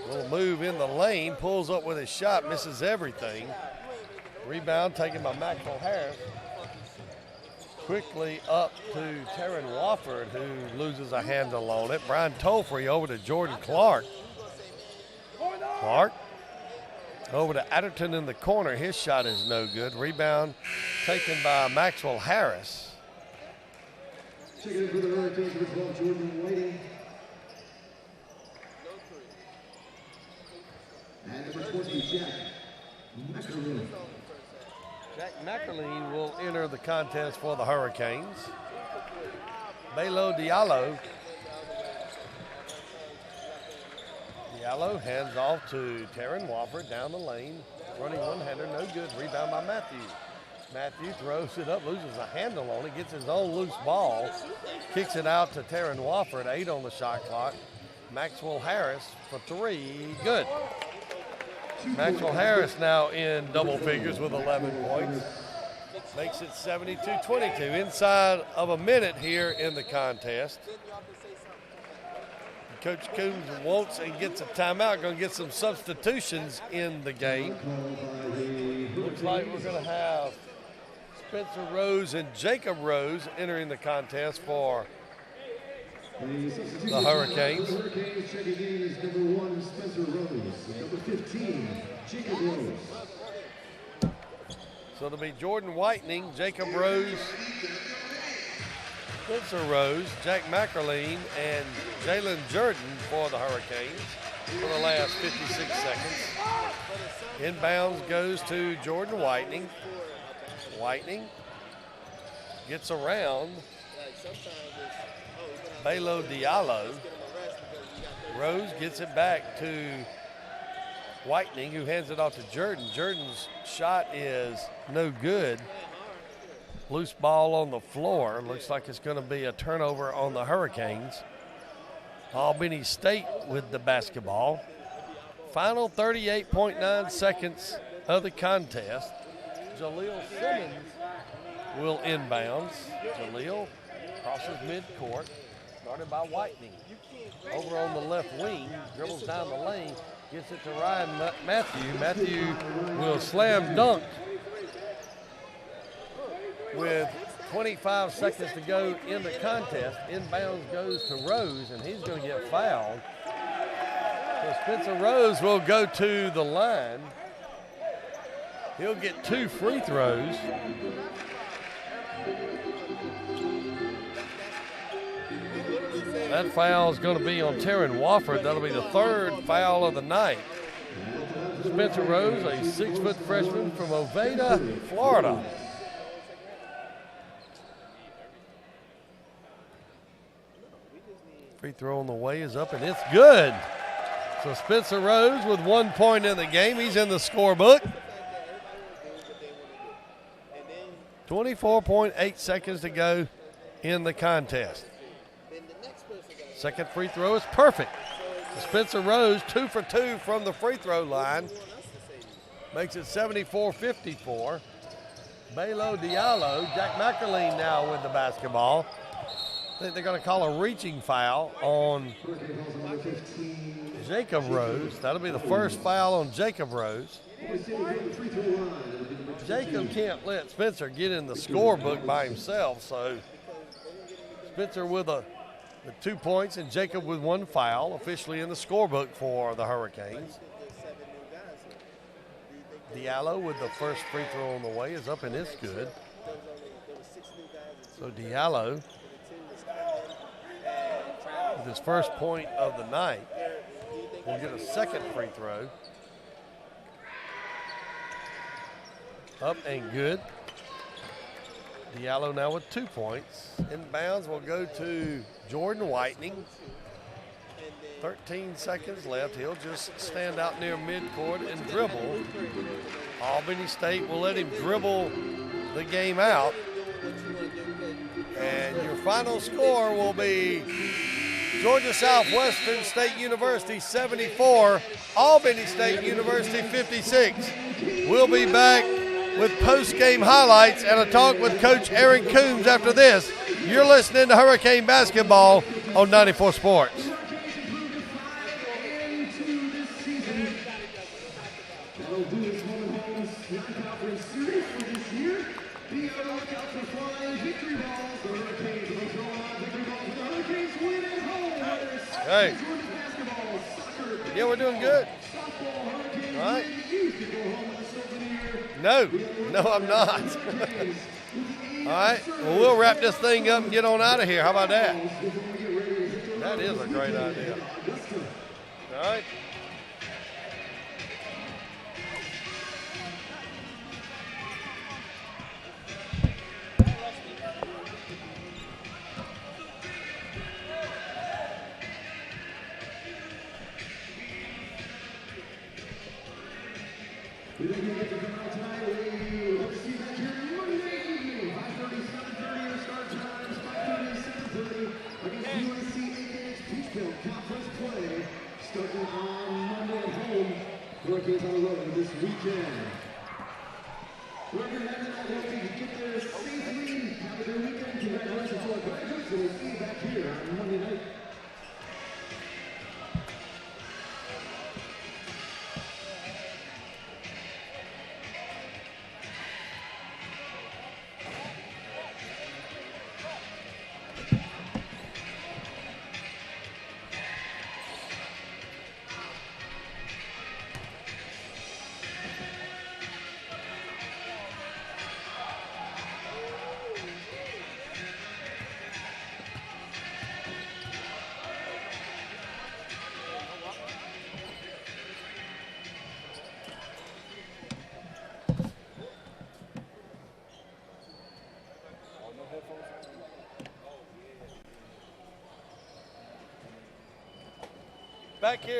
will move in the lane, pulls up with his shot, misses everything. Rebound taken by Maxwell Harris. Quickly up to Taryn Wofford, who loses a handle on it. Brian Tolfrey over to Jordan Clark. Clark over to Adderton in the corner. His shot is no good. Rebound taken by Maxwell Harris. Checking in for the Americus with ball, Jordan Whiting. And number 20, Jack McElroy. Jack McElroy will enter the contest for the Hurricanes. Belo Diallo. Diallo hands off to Taryn Wofford down the lane. Running one-hander, no good. Rebound by Matthew. Matthew throws it up, loses a handle on it, gets his own loose ball. Kicks it out to Taryn Wofford, 8 on the shot clock. Maxwell Harris for 3, good. Maxwell Harris now in double figures with 11 points. Makes it 72-22. Inside of a minute here in the contest. Coach Coombs wants and gets a timeout. Going to get some substitutions in the game. Looks like we're going to have Spencer Rose and Jacob Rose entering the contest for the Hurricanes. The Hurricanes checking in is number 1, Spencer Rose. Number 15, Jacob Rose. So it'll be Jordan Whitening, Jacob Rose, Spencer Rose, Jack McElroy, and Jalen Jordan for the Hurricanes for the last 56 seconds. Inbounds goes to Jordan Whitening. Whitening gets around Belo Diallo. Rose gets it back to Whitening, who hands it off to Jordan. Jordan's shot is no good. Loose ball on the floor. Looks like it's going to be a turnover on the Hurricanes. Albany State with the basketball. Final 38.9 seconds of the contest. Jaleel Simmons will inbounds. Jaleel crosses midcourt. Started by Whitening. Over on the left wing, dribbles down the lane, gets it to Ryan Matthew. Matthew will slam dunk with 25 seconds to go in the contest. Inbounds goes to Rose, and he's going to get fouled. So Spencer Rose will go to the line. He'll get 2 free throws. That foul is going to be on Taryn Wofford. That'll be the 3rd foul of the night. Spencer Rose, a 6-foot freshman from Oviedo, Florida. Free throw on the way is up, and it's good. So Spencer Rose with 1 point in the game. He's in the scorebook. 24.8 seconds to go in the contest. Second free throw is perfect. Spencer Rose 2 for 2 from the free throw line. Makes it 74-54. Belo Diallo, Jack McErleen now with the basketball. I think they're going to call a reaching foul on Jacob Rose. That'll be the first foul on Jacob Rose. Jacob can't let Spencer get in the scorebook by himself, so Spencer with the 2 points and Jacob with 1 foul, officially in the scorebook for the Hurricanes. Diallo with the first free throw on the way is up and it's good. So Diallo with his first point of the night will get a second free throw. Up and good. Diallo now with 2 points. Inbounds will go to Jordan Whitening. 13 seconds left. He'll just stand out near midcourt and dribble. Albany State will let him dribble the game out. And your final score will be Georgia Southwestern State University 74, Albany State University 56. We'll be back with post-game highlights and a talk with Coach Aaron Coombs after this. You're listening to Hurricane Basketball on 94 Sports. Hey. Yeah, we're doing good. All right. No, I'm not. All right. Well, we'll wrap this thing up and get on out of here. How about that? That is a great idea. All right. We don't get to come out tonight. We hope to see you back here Monday evening, 5:30, 7:30 our start times, 5:30 and 7:30 against USC against Peachville Conference play, starting on Monday at home. Hurricanes on the road this weekend. Whoever you have tonight, hope you get there safely. Have a good weekend. Congratulations to our graduates, and we'll see you back here on Monday night. Back here.